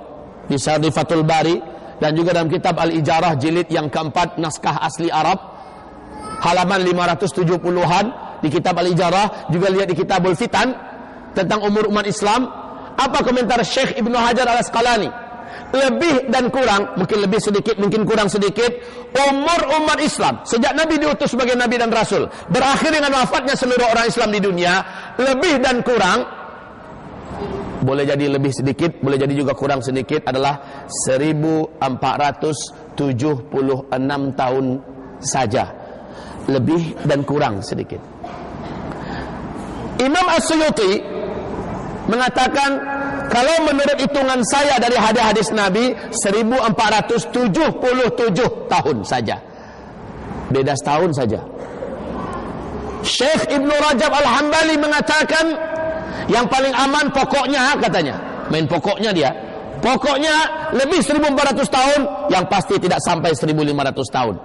Speaker 2: di Syarh Fathul Bari, dan juga dalam kitab Al-Ijarah jilid yang keempat naskah asli Arab, halaman 570-an di kitab Al-Ijarah. Juga lihat di Kitabul Fitan tentang umur umat Islam. Apa komentar Syekh Ibnu Hajar Al-Asqalani? Lebih dan kurang, mungkin lebih sedikit, mungkin kurang sedikit, umur umat Islam sejak Nabi diutus sebagai Nabi dan Rasul berakhir dengan wafatnya seluruh orang Islam di dunia, lebih dan kurang, boleh jadi lebih sedikit, boleh jadi juga kurang sedikit, adalah 1476 tahun saja. Lebih dan kurang sedikit. Imam As-Suyuti mengatakan, kalau menurut hitungan saya dari hadis-hadis Nabi, 1477 tahun saja. Beda setahun saja. Syekh Ibnu Rajab Al-Hambali mengatakan, yang paling aman pokoknya, katanya, main pokoknya dia, pokoknya lebih 1400 tahun, yang pasti tidak sampai 1500 tahun.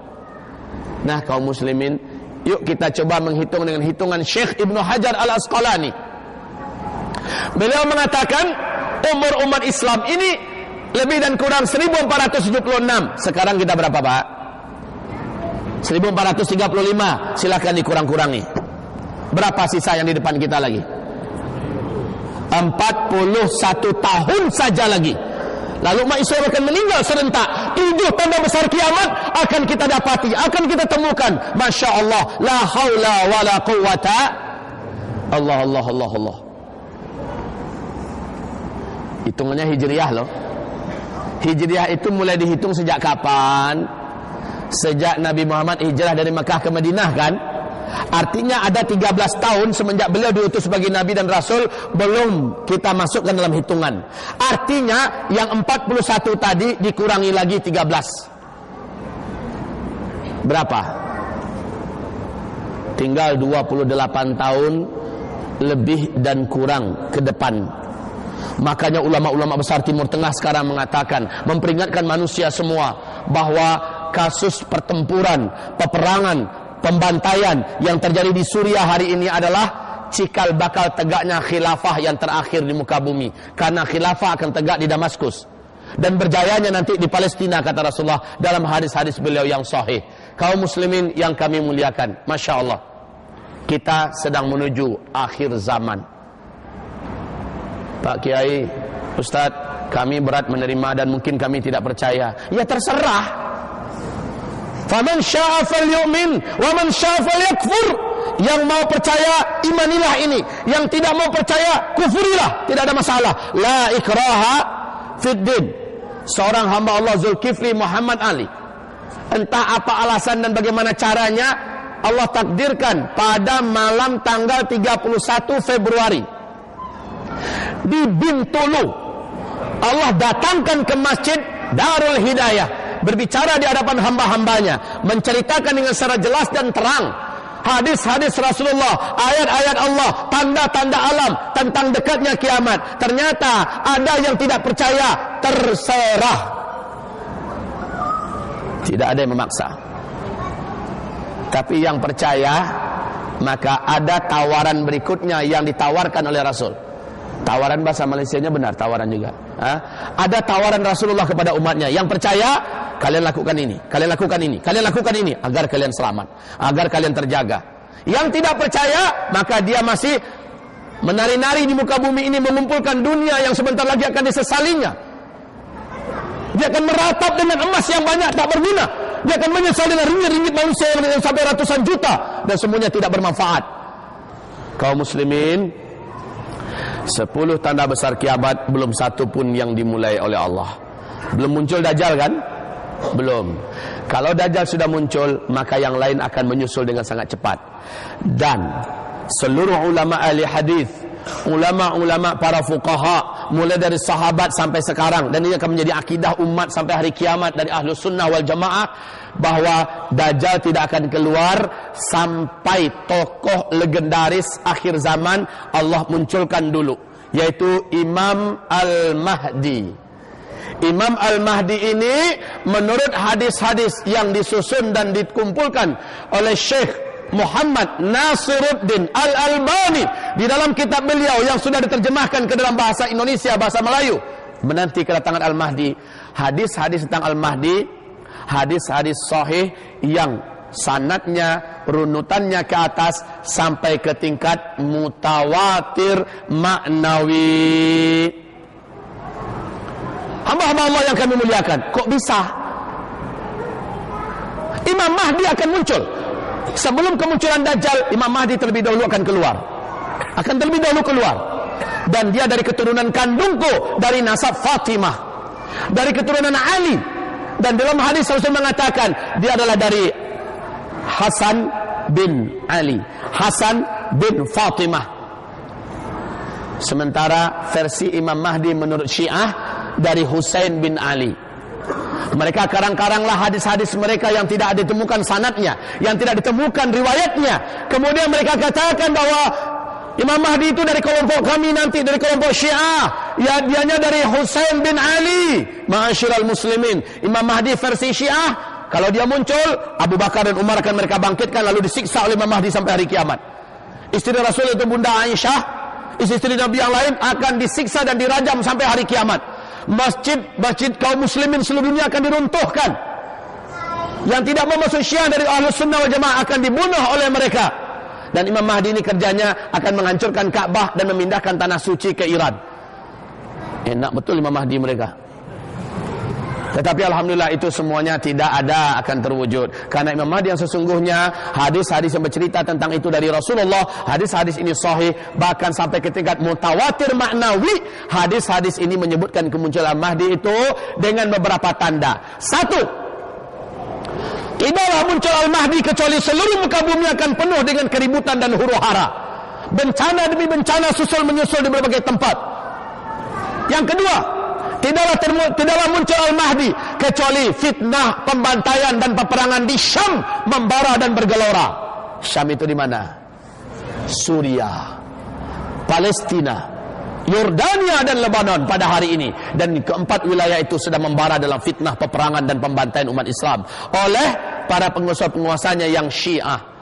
Speaker 2: Nah, kaum muslimin, yuk kita coba menghitung dengan hitungan Syekh Ibnu Hajar Al-Asqalani. Beliau mengatakan umur umat Islam ini lebih dan kurang 1476. Sekarang kita berapa, Pak? 1435. Silakan dikurang-kurangi. Berapa sisa yang di depan kita lagi? 41 tahun saja lagi. Lalu umat Islam akan meninggal serentak. 7 tanda besar kiamat akan kita dapati, akan kita temukan. Masya Allah, la haula wa la quwata. Allah. Hitungannya hijriah loh. Hijriah itu mulai dihitung sejak kapan? Sejak Nabi Muhammad hijrah dari Mekah ke Madinah, kan? Artinya ada 13 tahun semenjak beliau diutus sebagai Nabi dan Rasul, belum kita masukkan dalam hitungan. Artinya yang 41 tadi dikurangi lagi 13. Berapa? Tinggal 28 tahun lebih dan kurang ke depan. Makanya ulama-ulama besar Timur Tengah sekarang mengatakan, memperingatkan manusia semua bahwa kasus pertempuran, peperangan, pembantaian yang terjadi di Suriah hari ini adalah cikal bakal tegaknya khilafah yang terakhir di muka bumi. Karena khilafah akan tegak di Damaskus dan berjayanya nanti di Palestina, kata Rasulullah dalam hadis-hadis beliau yang sahih. Kaum muslimin yang kami muliakan, Masya Allah, kita sedang menuju akhir zaman. Pak Kiai, Ustadz, kami berat menerima dan mungkin kami tidak percaya. Ya terserah. Faman syaa falyu'min wa man syaa falyakfur. Yang mau percaya imanilah ini, yang tidak mau percaya kufurilah, tidak ada masalah. La ikraha fid din. Seorang hamba Allah Zulkifli Muhammad Ali, entah apa alasan dan bagaimana caranya, Allah takdirkan pada malam tanggal 31 Februari di Bintulu, Allah datangkan ke Masjid Darul Hidayah, berbicara di hadapan hamba-hambanya, menceritakan dengan secara jelas dan terang hadis-hadis Rasulullah, ayat-ayat Allah, tanda-tanda alam tentang dekatnya kiamat. Ternyata ada yang tidak percaya, terserah, tidak ada yang memaksa. Tapi yang percaya, maka ada tawaran berikutnya yang ditawarkan oleh Rasul. Tawaran bahasa Malaysianya benar, tawaran juga. Ada tawaran Rasulullah kepada umatnya. Yang percaya, kalian lakukan ini, kalian lakukan ini, kalian lakukan ini, agar kalian selamat, agar kalian terjaga. Yang tidak percaya, maka dia masih menari-nari di muka bumi ini, mengumpulkan dunia yang sebentar lagi akan disesalinya. Dia akan meratap dengan emas yang banyak tak berguna. Dia akan menyesal dengan ringgit-ringgit manusia yang sampai ratusan juta, dan semuanya tidak bermanfaat. Kaum muslimin, 10 tanda besar kiamat, belum satu pun yang dimulai oleh Allah. Belum muncul Dajjal, kan? Belum. Kalau Dajjal sudah muncul, maka yang lain akan menyusul dengan sangat cepat. Dan seluruh ulama ahli hadis, ulama-ulama para fuqaha, mulai dari sahabat sampai sekarang, dan ini akan menjadi akidah umat sampai hari kiamat dari Ahlus Sunnah wal Jamaah, bahwa Dajjal tidak akan keluar sampai tokoh legendaris akhir zaman Allah munculkan dulu, yaitu Imam Al-Mahdi. Imam Al-Mahdi ini menurut hadis-hadis yang disusun dan dikumpulkan oleh Syekh Muhammad Nasiruddin Al-Albani di dalam kitab beliau yang sudah diterjemahkan ke dalam bahasa Indonesia, bahasa Melayu, menanti kedatangan Al-Mahdi. Hadis-hadis tentang Al-Mahdi, hadis-hadis sahih yang sanadnya, runutannya ke atas sampai ke tingkat mutawatir maknawi. Hamba-hamba Allah yang kami muliakan, kok bisa Imam Mahdi akan muncul? Sebelum kemunculan Dajjal, Imam Mahdi terlebih dahulu akan keluar. Dan dia dari keturunan kandungku, dari nasab Fatimah, dari keturunan Ali. Dan dalam hadis Rasul mengatakan dia adalah dari Hasan bin Ali, Hasan bin Fatimah. Sementara versi Imam Mahdi menurut Syiah dari Husain bin Ali. Mereka karang-karanglah hadis-hadis mereka yang tidak ditemukan sanadnya, yang tidak ditemukan riwayatnya. Kemudian mereka katakan bahwa Imam Mahdi itu dari kelompok kami nanti, dari kelompok Syiah. Ya, dianya dari Husain bin Ali. Ma'asyiral muslimin, Imam Mahdi versi Syiah, kalau dia muncul, Abu Bakar dan Umar akan mereka bangkitkan lalu disiksa oleh Imam Mahdi sampai hari kiamat. Istri Rasul itu Bunda Aisyah, istri Nabi yang lain akan disiksa dan dirajam sampai hari kiamat. Masjid kaum muslimin seluruh dunia akan diruntuhkan. Yang tidak mau masuk Syiah dari Ahlus Sunnah wal Jamaah akan dibunuh oleh mereka. Dan Imam Mahdi ini kerjanya akan menghancurkan Ka'bah dan memindahkan tanah suci ke Iran. Enak betul Imam Mahdi mereka. Tetapi alhamdulillah itu semuanya tidak ada akan terwujud. Karena Imam Mahdi yang sesungguhnya, hadis-hadis yang bercerita tentang itu dari Rasulullah, hadis-hadis ini sahih, bahkan sampai ke tingkat mutawatir maknawi. Hadis-hadis ini menyebutkan kemunculan Mahdi itu dengan beberapa tanda. Satu, tidaklah muncul Al-Mahdi kecuali seluruh muka bumi akan penuh dengan keributan dan huru-hara. Bencana demi bencana susul menyusul di berbagai tempat. Yang kedua, tidaklah muncul Al-Mahdi kecuali fitnah, pembantaian dan peperangan di Syam membara dan bergelora. Syam itu di mana? Suriah, Palestina, Yordania dan Lebanon pada hari ini. Dan keempat wilayah itu sedang membara dalam fitnah, peperangan dan pembantaian umat Islam oleh para penguasa-penguasanya yang Syiah.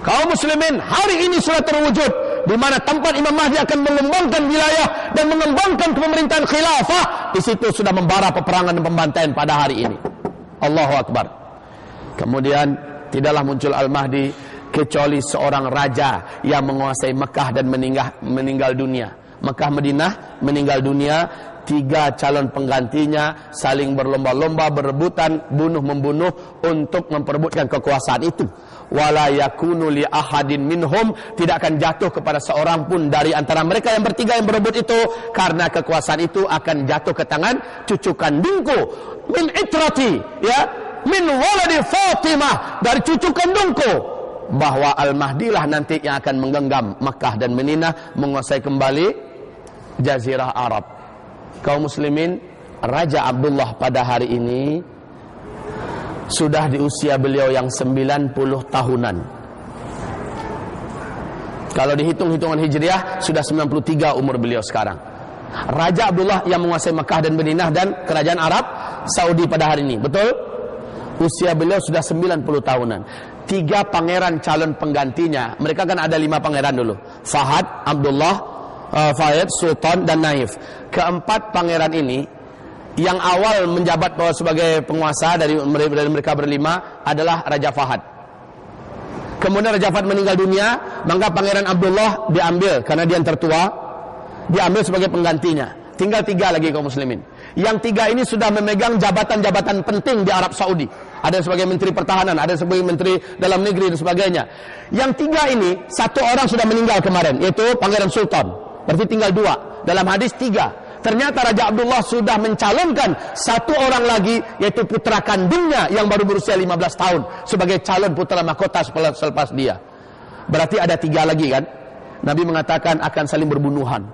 Speaker 2: Kaum muslimin hari ini sudah terwujud, di mana tempat Imam Mahdi akan mengembangkan wilayah dan mengembangkan pemerintahan khilafah. Di situ sudah membara peperangan dan pembantaian pada hari ini. Allahu Akbar. Kemudian tidaklah muncul Al-Mahdi kecuali seorang raja yang menguasai Mekah dan meninggal dunia. Mekah Madinah meninggal dunia. 3 calon penggantinya saling berlomba-lomba, berebutan, bunuh-membunuh untuk memperebutkan kekuasaan itu. Wala yakunu li ahadin minhum, tidak akan jatuh kepada seorang pun dari antara mereka yang bertiga yang berebut itu, karena kekuasaan itu akan jatuh ke tangan cucu kandungku min itrati, ya, min waladi Fatimah, dari cucu kandungku. Bahwa Al-Mahdi lah nanti yang akan menggenggam Makkah dan Madinah, menguasai kembali Jazirah Arab. Kaum muslimin, Raja Abdullah pada hari ini sudah di usia beliau yang 90 tahunan. Kalau dihitung hitungan Hijriah sudah 93 umur beliau sekarang. Raja Abdullah yang menguasai Mekah dan Madinah dan kerajaan Arab Saudi pada hari ini. Betul? Usia beliau sudah 90 tahunan. 3 pangeran calon penggantinya. Mereka kan ada 5 pangeran dulu. Fahad, Abdullah, Faid, Sultan dan Naif. Keempat pangeran ini yang awal menjabat sebagai penguasa dari mereka berlima adalah Raja Fahad. Kemudian Raja Fahad meninggal dunia, maka Pangeran Abdullah diambil karena dia yang tertua, diambil sebagai penggantinya. Tinggal 3 lagi kaum muslimin. Yang 3 ini sudah memegang jabatan-jabatan penting di Arab Saudi. Ada sebagai menteri pertahanan, ada sebagai menteri dalam negeri dan sebagainya. Yang 3 ini, 1 orang sudah meninggal kemarin, yaitu Pangeran Sultan. Berarti tinggal 2. Dalam hadis 3. Ternyata Raja Abdullah sudah mencalonkan 1 orang lagi, yaitu putra kandungnya yang baru berusia 15 tahun sebagai calon putra mahkota selepas dia. Berarti ada 3 lagi kan? Nabi mengatakan akan saling berbunuhan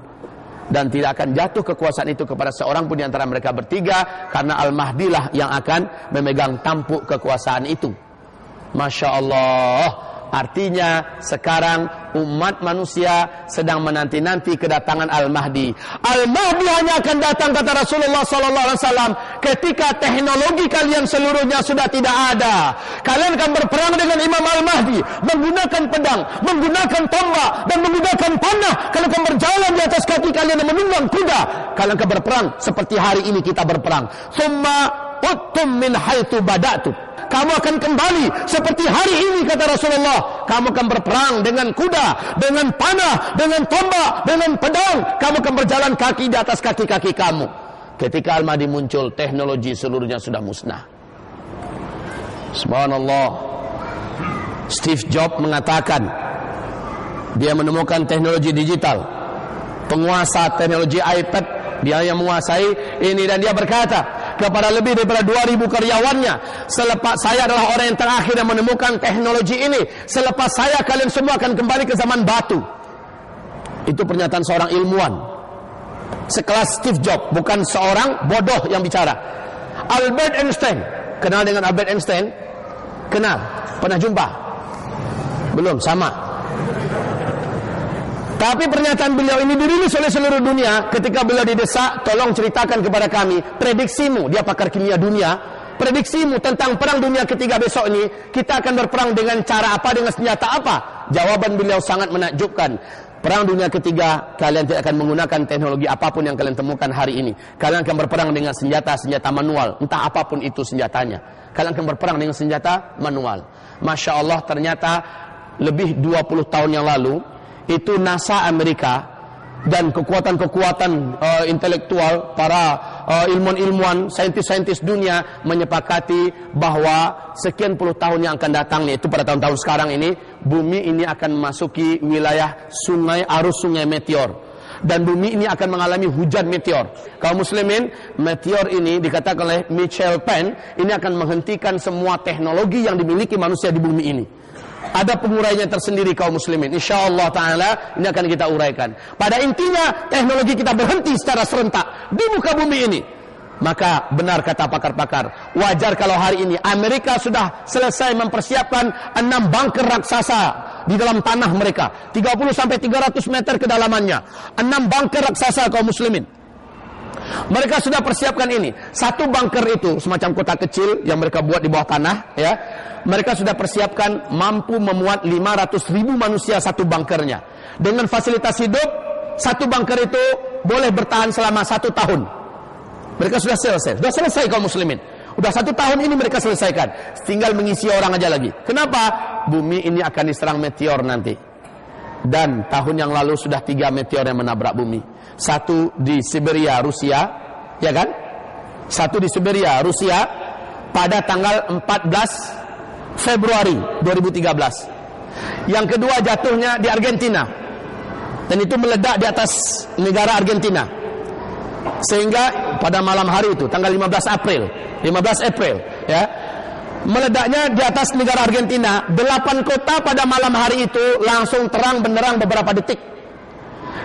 Speaker 2: dan tidak akan jatuh kekuasaan itu kepada seorang pun di antara mereka bertiga, karena Al-Mahdi lah yang akan memegang tampuk kekuasaan itu. Masya Allah. Artinya sekarang umat manusia sedang menanti-nanti kedatangan Al-Mahdi. Al-Mahdi hanya akan datang, kata Rasulullah SAW, ketika teknologi kalian seluruhnya sudah tidak ada. Kalian akan berperang dengan Imam Al-Mahdi menggunakan pedang, menggunakan tombak dan menggunakan panah. Kalian akan berjalan di atas kaki kalian dan menunggang kuda. Kalian akan berperang seperti hari ini kita berperang. Summa uttum min haitsu bada'tum. Kamu akan kembali seperti hari ini, kata Rasulullah. Kamu akan berperang dengan kuda, dengan panah, dengan tombak, dengan pedang. Kamu akan berjalan kaki di atas kaki-kaki kamu. Ketika Al-Mahdi muncul, teknologi seluruhnya sudah musnah. Subhanallah. Steve Jobs mengatakan dia menemukan teknologi digital, penguasa teknologi iPad, dia yang menguasai ini, dan dia berkata kepada lebih daripada 2000 karyawannya, selepas saya adalah orang yang terakhir yang menemukan teknologi ini. Selepas saya, kalian semua akan kembali ke zaman batu. Itu pernyataan seorang ilmuwan sekelas Steve Jobs, bukan seorang bodoh yang bicara. Albert Einstein, kenal dengan Albert Einstein? Kenal? Pernah jumpa? Belum, sama. Tapi pernyataan beliau ini dirilis oleh seluruh dunia. Ketika beliau didesak, tolong ceritakan kepada kami prediksimu, dia pakar kimia dunia, prediksimu tentang perang dunia ketiga besok ini, kita akan berperang dengan cara apa, dengan senjata apa? Jawaban beliau sangat menakjubkan. Perang dunia ketiga, kalian tidak akan menggunakan teknologi apapun yang kalian temukan hari ini. Kalian akan berperang dengan senjata-senjata manual, entah apapun itu senjatanya. Kalian akan berperang dengan senjata manual. Masya Allah, ternyata lebih 20 tahun yang lalu, itu NASA Amerika dan kekuatan-kekuatan intelektual, para ilmuwan-ilmuwan, saintis-saintis dunia menyepakati bahwa sekian puluh tahun yang akan datang, yaitu pada tahun-tahun sekarang ini, bumi ini akan memasuki wilayah sungai, arus sungai meteor, dan bumi ini akan mengalami hujan meteor. Kaum muslimin, meteor ini dikatakan oleh Michael Penn, ini akan menghentikan semua teknologi yang dimiliki manusia di bumi ini. Ada pengurainya tersendiri, kaum muslimin. InsyaAllah ta'ala ini akan kita uraikan. Pada intinya teknologi kita berhenti secara serentak di muka bumi ini. Maka benar kata pakar-pakar, wajar kalau hari ini Amerika sudah selesai mempersiapkan 6 bunker raksasa di dalam tanah mereka, 30-300 meter kedalamannya. 6 bunker raksasa, kaum muslimin. Mereka sudah persiapkan ini. Satu bunker itu semacam kota kecil yang mereka buat di bawah tanah, ya. Mereka sudah persiapkan mampu memuat 500.000 manusia satu bunkernya. Dengan fasilitas hidup, satu bunker itu boleh bertahan selama 1 tahun. Mereka sudah selesai kaum muslimin. Udah 1 tahun ini mereka selesaikan. Tinggal mengisi orang aja lagi. Kenapa? Bumi ini akan diserang meteor nanti. Dan tahun yang lalu sudah 3 meteor yang menabrak bumi. Satu di Siberia, Rusia, ya kan? Satu di Siberia, Rusia, pada tanggal 14 Februari 2013. Yang kedua jatuhnya di Argentina, dan itu meledak di atas negara Argentina, sehingga pada malam hari itu tanggal 15 April ya, meledaknya di atas negara Argentina. 8 kota pada malam hari itu langsung terang benderang beberapa detik.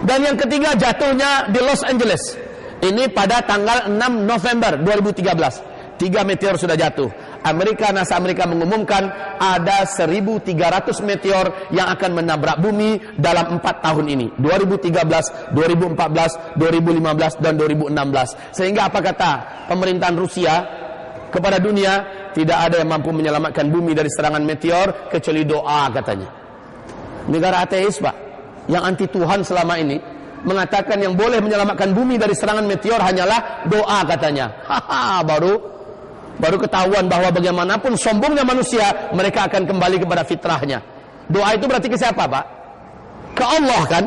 Speaker 2: Dan yang ketiga jatuhnya di Los Angeles, ini pada tanggal 6 November 2013. 3 meteor sudah jatuh. NASA Amerika mengumumkan ada 1.300 meteor yang akan menabrak bumi dalam 4 tahun ini, 2013, 2014, 2015 dan 2016. Sehingga apa kata pemerintahan Rusia kepada dunia? Tidak ada yang mampu menyelamatkan bumi dari serangan meteor kecuali doa, katanya. Negara ateis, Pak, yang anti Tuhan selama ini, mengatakan yang boleh menyelamatkan bumi dari serangan meteor hanyalah doa, katanya. Baru ketahuan bahwa bagaimanapun sombongnya manusia, mereka akan kembali kepada fitrahnya. Doa itu berarti ke siapa, Pak? Ke Allah, kan?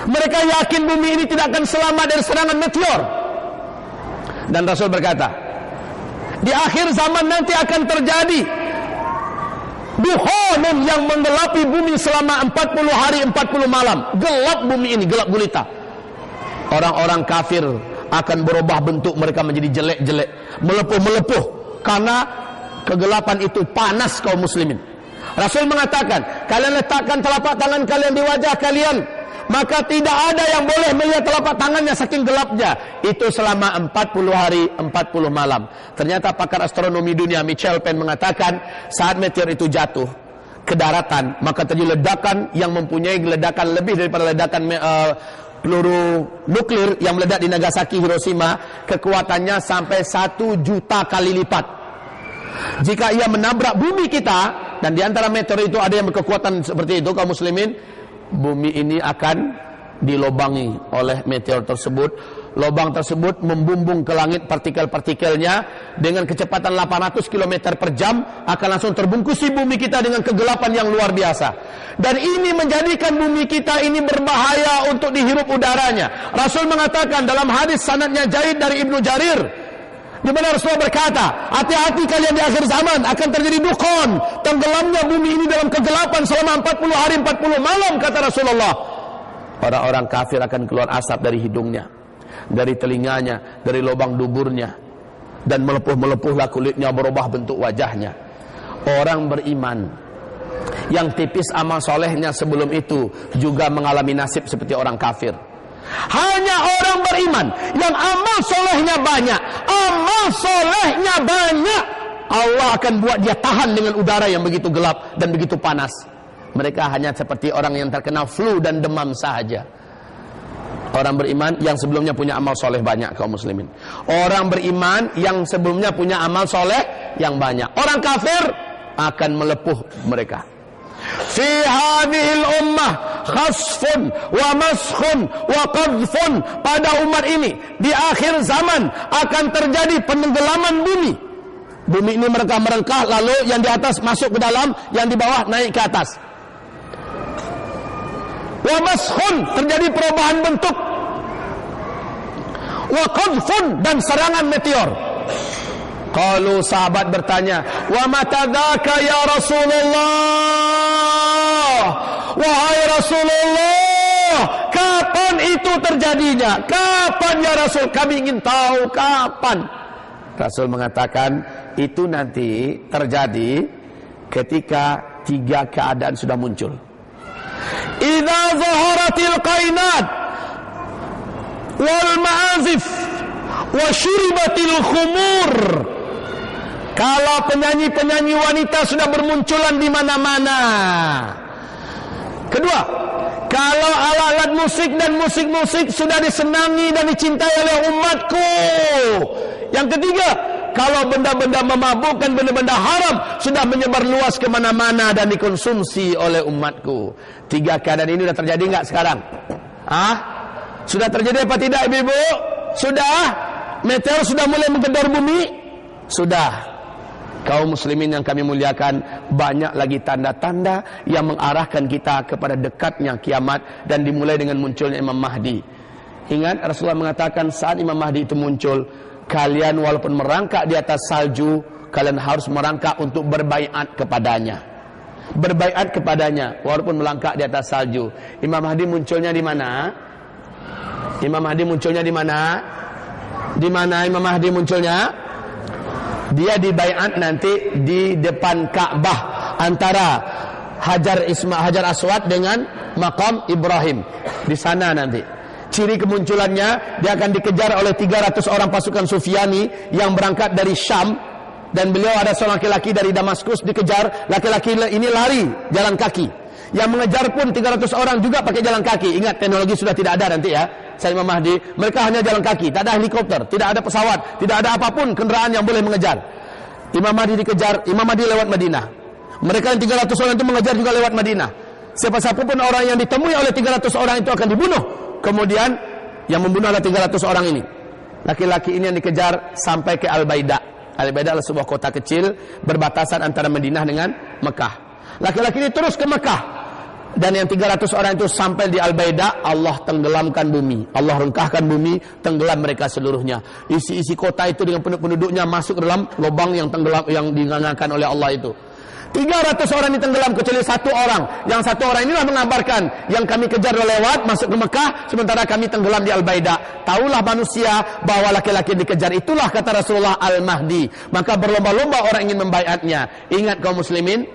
Speaker 2: Mereka yakin bumi ini tidak akan selamat dari serangan meteor. Dan Rasul berkata, di akhir zaman nanti akan terjadi duhonun yang menggelapi bumi selama 40 hari 40 malam. Gelap bumi ini, gelap gulita. Orang-orang kafir akan berubah bentuk, mereka menjadi jelek-jelek, melepuh-melepuh, karena kegelapan itu panas, kaum muslimin. Rasul mengatakan, kalian letakkan telapak tangan kalian di wajah kalian, maka tidak ada yang boleh melihat telapak tangannya saking gelapnya. Itu selama 40 hari 40 malam. Ternyata pakar astronomi dunia Michael Penn mengatakan, saat meteor itu jatuh, ke daratan, maka terjadi ledakan yang mempunyai ledakan lebih daripada ledakan peluru nuklir yang meledak di Nagasaki, Hiroshima. Kekuatannya sampai 1 juta kali lipat. Jika ia menabrak bumi kita, dan di antara meteor itu ada yang berkekuatan seperti itu, kaum muslimin, bumi ini akan dilobangi oleh meteor tersebut. Lobang tersebut membumbung ke langit, partikel-partikelnya dengan kecepatan 800 km per jam akan langsung terbungkusi bumi kita dengan kegelapan yang luar biasa. Dan ini menjadikan bumi kita ini berbahaya untuk dihirup udaranya. Rasul mengatakan dalam hadis sanadnya Jaid dari Ibnu Jarir, di mana Rasulullah berkata, hati-hati kalian di akhir zaman akan terjadi dukhan, tenggelamnya bumi ini dalam kegelapan selama 40 hari 40 malam, kata Rasulullah. Orang-orang kafir akan keluar asap dari hidungnya, dari telinganya, dari lubang duburnya, dan melepuh-melepuhlah kulitnya, berubah bentuk wajahnya. Orang beriman yang tipis amal solehnya sebelum itu juga mengalami nasib seperti orang kafir. Hanya orang beriman yang amal solehnya banyak, Allah akan buat dia tahan dengan udara yang begitu gelap dan begitu panas. Mereka hanya seperti orang yang terkena flu dan demam sahaja. Orang beriman yang sebelumnya punya amal soleh banyak, kaum muslimin. Orang beriman yang sebelumnya punya amal soleh yang banyak. Orang kafir akan melepuh mereka. Fi hadhil ummah khasfun wa maskhun wa qadhfun. Pada umat ini di akhir zaman akan terjadi penenggelaman bumi. Bumi ini merengkah-merengkah, lalu yang di atas masuk ke dalam, yang di bawah naik ke atas. Wa maskhun, terjadi perubahan bentuk. Wa qadhfun, dan serangan meteor. Kalau sahabat bertanya, wa matadzaka ya Rasulullah, wahai Rasulullah, kapan itu terjadinya? Kapan ya Rasul? Kami ingin tahu kapan. Rasul mengatakan, itu nanti terjadi ketika 3 keadaan sudah muncul. Idza zaharatil qainat wal ma'azif wa syuribatil khumur. Kalau penyanyi-penyanyi wanita sudah bermunculan di mana-mana. Kedua, kalau alat-alat musik dan musik-musik sudah disenangi dan dicintai oleh umatku. Yang ketiga, kalau benda-benda memabukkan, benda-benda haram sudah menyebar luas kemana-mana dan dikonsumsi oleh umatku. 3 keadaan ini sudah terjadi enggak sekarang? Sudah terjadi apa tidak, ibu-ibu? Sudah? Meteor sudah mulai menggedor bumi? Sudah. Kaum muslimin yang kami muliakan, banyak lagi tanda-tanda yang mengarahkan kita kepada dekatnya kiamat dan dimulai dengan munculnya Imam Mahdi. Ingat, Rasulullah mengatakan saat Imam Mahdi itu muncul, kalian walaupun merangkak di atas salju, kalian harus merangkak untuk berbaiat kepadanya. Berbaiat kepadanya walaupun melangkak di atas salju. Imam Mahdi munculnya di mana? Imam Mahdi munculnya di mana? Di mana Imam Mahdi munculnya? Dia dibaiat nanti di depan Ka'bah antara Hajar Aswad dengan Maqam Ibrahim. Di sana nanti. Ciri kemunculannya, dia akan dikejar oleh 300 orang pasukan Sufyani yang berangkat dari Syam, dan beliau ada seorang laki-laki dari Damaskus dikejar. Laki-laki ini lari jalan kaki. Yang mengejar pun 300 orang juga pakai jalan kaki. Ingat, teknologi sudah tidak ada nanti ya. Saya Imam Mahdi, mereka hanya jalan kaki, tak ada helikopter, tidak ada pesawat, tidak ada apapun kendaraan yang boleh mengejar. Imam Mahdi dikejar, Imam Mahdi lewat Madinah. Mereka yang 300 orang itu mengejar juga lewat Madinah. Siapa-siapa pun orang yang ditemui oleh 300 orang itu akan dibunuh. Kemudian yang membunuh adalah 300 orang ini. Laki-laki ini yang dikejar sampai ke Al-Baida. Al-Baida adalah sebuah kota kecil berbatasan antara Madinah dengan Mekah. Laki-laki ini terus ke Mekah. Dan yang 300 orang itu sampai di Al-Baida, Allah tenggelamkan bumi. Allah rengkahkan bumi, tenggelam mereka seluruhnya. Isi-isi kota itu dengan penduduknya masuk ke dalam lubang yang tenggelam, yang digangakan oleh Allah itu. 300 orang ditenggelam kecuali 1 orang. Yang 1 orang inilah mengabarkan, yang kami kejar lewat masuk ke Mekah, sementara kami tenggelam di Al-Baida. Taulah manusia bahwa laki-laki dikejar. Itulah kata Rasulullah Al-Mahdi. Maka berlomba-lomba orang ingin membaiatnya. Ingat kaum muslimin,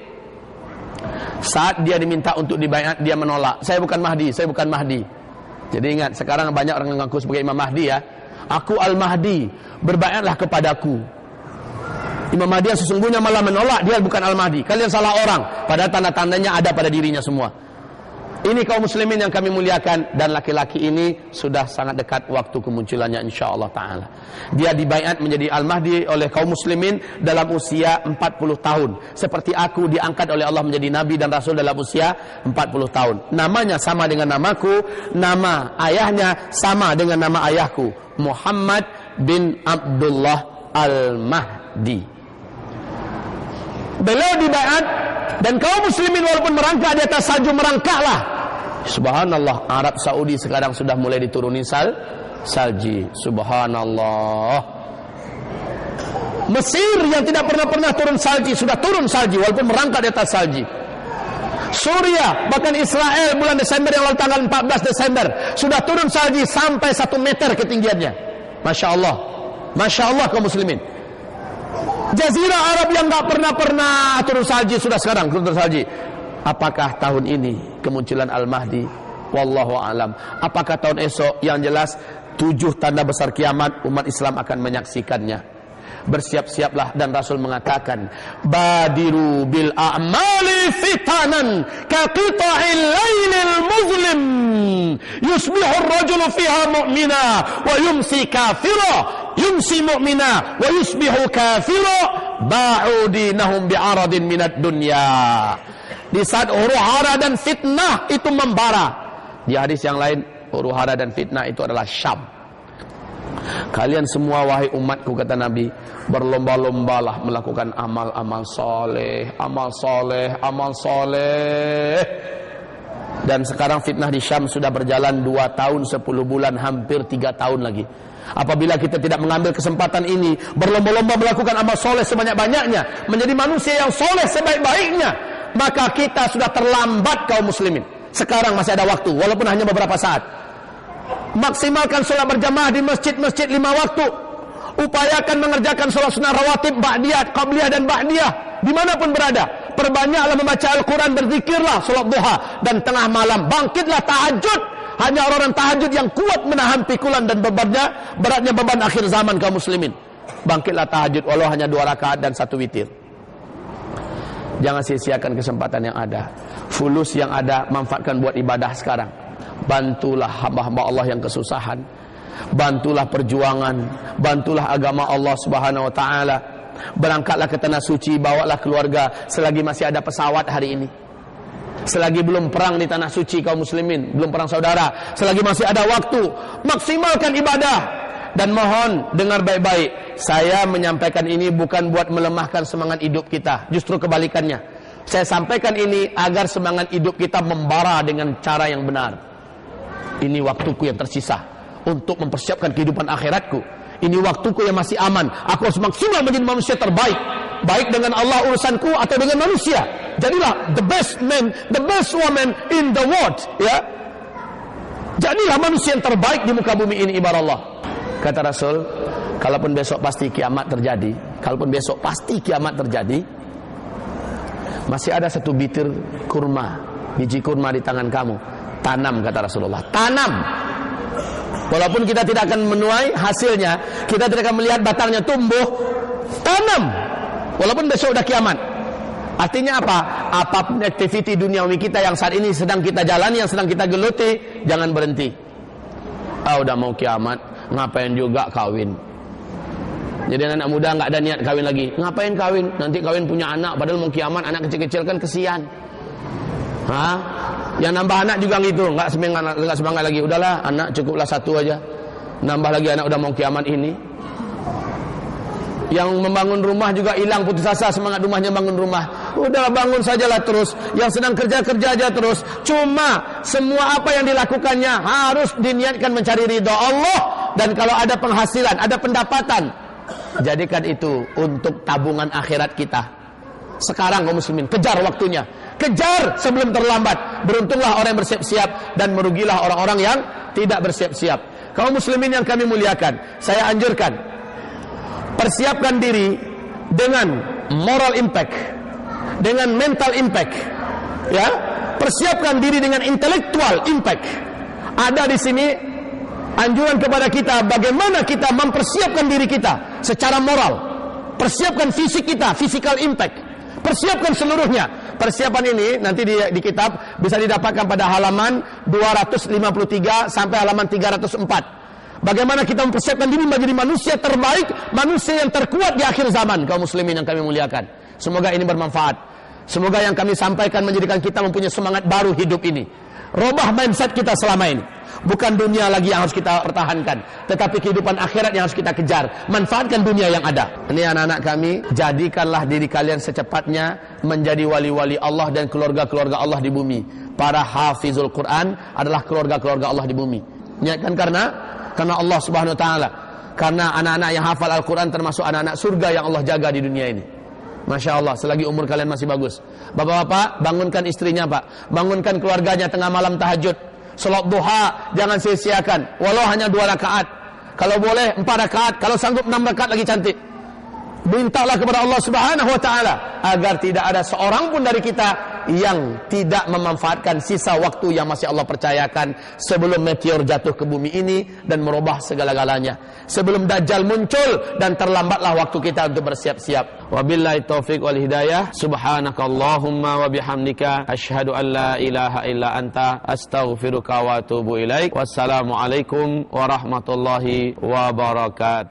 Speaker 2: saat dia diminta untuk dibaiat, dia menolak. Saya bukan Mahdi, saya bukan Mahdi. Jadi ingat, sekarang banyak orang yang mengaku sebagai Imam Mahdi ya. Aku Al-Mahdi, berbaiatlah kepadaku. Imam Mahdi yang sesungguhnya malah menolak dia bukan Al-Mahdi. Kalian salah orang. Padahal tanda-tandanya ada pada dirinya semua. Ini kaum muslimin yang kami muliakan, dan laki-laki ini sudah sangat dekat waktu kemunculannya insyaallah taala. Dia dibaiat menjadi Al-Mahdi oleh kaum muslimin dalam usia 40 tahun. Seperti aku diangkat oleh Allah menjadi nabi dan rasul dalam usia 40 tahun. Namanya sama dengan namaku, nama ayahnya sama dengan nama ayahku, Muhammad bin Abdullah Al-Mahdi. Beliau dibaiat, dan kaum muslimin walaupun merangkak di atas salju, merangkaklah. Subhanallah, Arab Saudi sekarang sudah mulai diturunin salji. Subhanallah. Mesir yang tidak pernah turun salji sudah turun salji walaupun merangkak di atas salji. Suriah, bahkan Israel bulan Desember yang lalu tanggal 14 Desember sudah turun salji sampai 1 meter ketinggiannya. Masya Allah kaum muslimin. Jazirah Arab yang nggak pernah turun salji sudah sekarang turun salji. Apakah tahun ini kemunculan Al-Mahdi? Wallahu alam. Apakah tahun esok? Yang jelas 7 tanda besar kiamat umat Islam akan menyaksikannya. Bersiap-siaplah, dan Rasul mengatakan, badiru bil a'mali fitanan ka qita'il lailil muzlim yusbihu ar-rajulu fiha mu'mina wa yumsi kafira, yumsi mu'mina wa yusbihu kafira, ba'udinahum bi'aradin minad dunya. Di saat huru-hara dan fitnah itu membara. Di hadis yang lain, huru-hara dan fitnah itu adalah Syam. Kalian semua wahai umatku, kata Nabi, berlomba-lombalah melakukan amal soleh. Dan sekarang fitnah di Syam sudah berjalan 2 tahun 10 bulan, hampir 3 tahun lagi. Apabila kita tidak mengambil kesempatan ini, berlomba-lomba melakukan amal soleh sebanyak-banyaknya, menjadi manusia yang soleh sebaik-baiknya, maka kita sudah terlambat kaum muslimin. Sekarang masih ada waktu, walaupun hanya beberapa saat. Maksimalkan sholat berjamaah di masjid-masjid 5 waktu. Upayakan mengerjakan sholat sunnah rawatib, ba'diyah, qabliyah dan ba'diyah dimanapun berada. Perbanyaklah membaca Al-Quran, berzikirlah, sholat duha, dan tengah malam bangkitlah tahajud. Hanya orang-orang tahajud yang kuat menahan pikulan dan beratnya beban akhir zaman kaum muslimin. Bangkitlah tahajud walau hanya 2 rakaat dan 1 witir. Jangan sia-siakan kesempatan yang ada. Fulus yang ada manfaatkan buat ibadah sekarang. Bantulah hamba-hamba Allah yang kesusahan. Bantulah perjuangan, bantulah agama Allah Subhanahu wa taala. Berangkatlah ke tanah suci, bawalah keluarga selagi masih ada pesawat hari ini. Selagi belum perang di tanah suci kaum muslimin, belum perang saudara, selagi masih ada waktu, maksimalkan ibadah. Dan mohon dengar baik-baik, saya menyampaikan ini bukan buat melemahkan semangat hidup kita, justru kebalikannya. Saya sampaikan ini agar semangat hidup kita membara dengan cara yang benar. Ini waktuku yang tersisa untuk mempersiapkan kehidupan akhiratku. Ini waktuku yang masih aman. Aku harus maksimal menjadi manusia terbaik, baik dengan Allah urusanku atau dengan manusia. Jadilah the best man, the best woman in the world, ya. Jadilah manusia yang terbaik di muka bumi ini, ibarat Allah. Kata Rasul, kalaupun besok pasti kiamat terjadi, masih ada 1 bitir kurma, biji kurma di tangan kamu. Tanam, kata Rasulullah, tanam. Walaupun kita tidak akan menuai hasilnya, kita tidak akan melihat batangnya tumbuh, tanam. Walaupun besok udah kiamat. Artinya apa? Apapun aktiviti duniawi kita yang saat ini sedang kita jalani, yang sedang kita geluti, jangan berhenti. Udah mau kiamat, ngapain juga kawin? Jadi anak muda nggak ada niat kawin lagi. Ngapain kawin? Nanti kawin punya anak, padahal mau kiamat, anak kecil-kecil kan kesian. Yang nambah anak juga gitu, nggak semangat lagi. Udahlah, anak cukuplah 1 aja. Nambah lagi anak udah mau kiamat ini. Yang membangun rumah juga hilang putus asa semangat rumahnya, bangun rumah. Udahlah, bangun sajalah terus. Yang sedang kerja aja terus. Cuma semua apa yang dilakukannya harus diniatkan mencari ridha Allah. Dan kalau ada penghasilan, ada pendapatan, jadikan itu untuk tabungan akhirat kita. Sekarang kaum muslimin, kejar waktunya. Kejar sebelum terlambat. Beruntunglah orang yang bersiap-siap, dan merugilah orang-orang yang tidak bersiap-siap. Kaum muslimin yang kami muliakan, saya anjurkan, persiapkan diri dengan moral impact, dengan mental impact, ya. Persiapkan diri dengan intellectual impact. Ada di sini anjuran kepada kita bagaimana kita mempersiapkan diri kita secara moral,
Speaker 3: Persiapkan fisik kita, physical impact. Persiapkan seluruhnya. Persiapan ini nanti di kitab bisa didapatkan pada halaman 253 sampai halaman 304. Bagaimana kita mempersiapkan diri menjadi manusia terbaik, manusia yang terkuat di akhir zaman, kaum muslimin yang kami muliakan. Semoga ini bermanfaat. Semoga yang kami sampaikan menjadikan kita mempunyai semangat baru hidup ini. Robah mindset kita selama ini. Bukan dunia lagi yang harus kita pertahankan, tetapi kehidupan akhirat yang harus kita kejar. Manfaatkan dunia yang ada. Ini anak-anak kami, jadikanlah diri kalian secepatnya menjadi wali-wali Allah dan keluarga-keluarga Allah di bumi. Para hafizul Quran adalah keluarga-keluarga Allah di bumi. Niatkan karena Allah Subhanahu wa taala. Karena anak-anak yang hafal Al-Quran termasuk anak-anak surga yang Allah jaga di dunia ini. Masya Allah, selagi umur kalian masih bagus. Bapak-bapak, bangunkan istrinya Pak, bangunkan keluarganya tengah malam tahajud. Salat duha jangan sia-siakan, walau hanya 2 rakaat. Kalau boleh 4 rakaat, kalau sanggup 6 rakaat lagi cantik. Mintalah kepada Allah Subhanahu wa taala agar tidak ada seorang pun dari kita yang tidak memanfaatkan sisa waktu yang masih Allah percayakan sebelum meteor jatuh ke bumi ini dan merubah segala-galanya. Sebelum Dajjal muncul dan terlambatlah waktu kita untuk bersiap-siap. Wabillahi taufiq wal hidayah. Subhanakallahumma wa bihamdika asyhadu an la ilaha illa anta astaghfiruka wa atubu ilaik. Wassalamualaikum warahmatullahi wabarakatuh.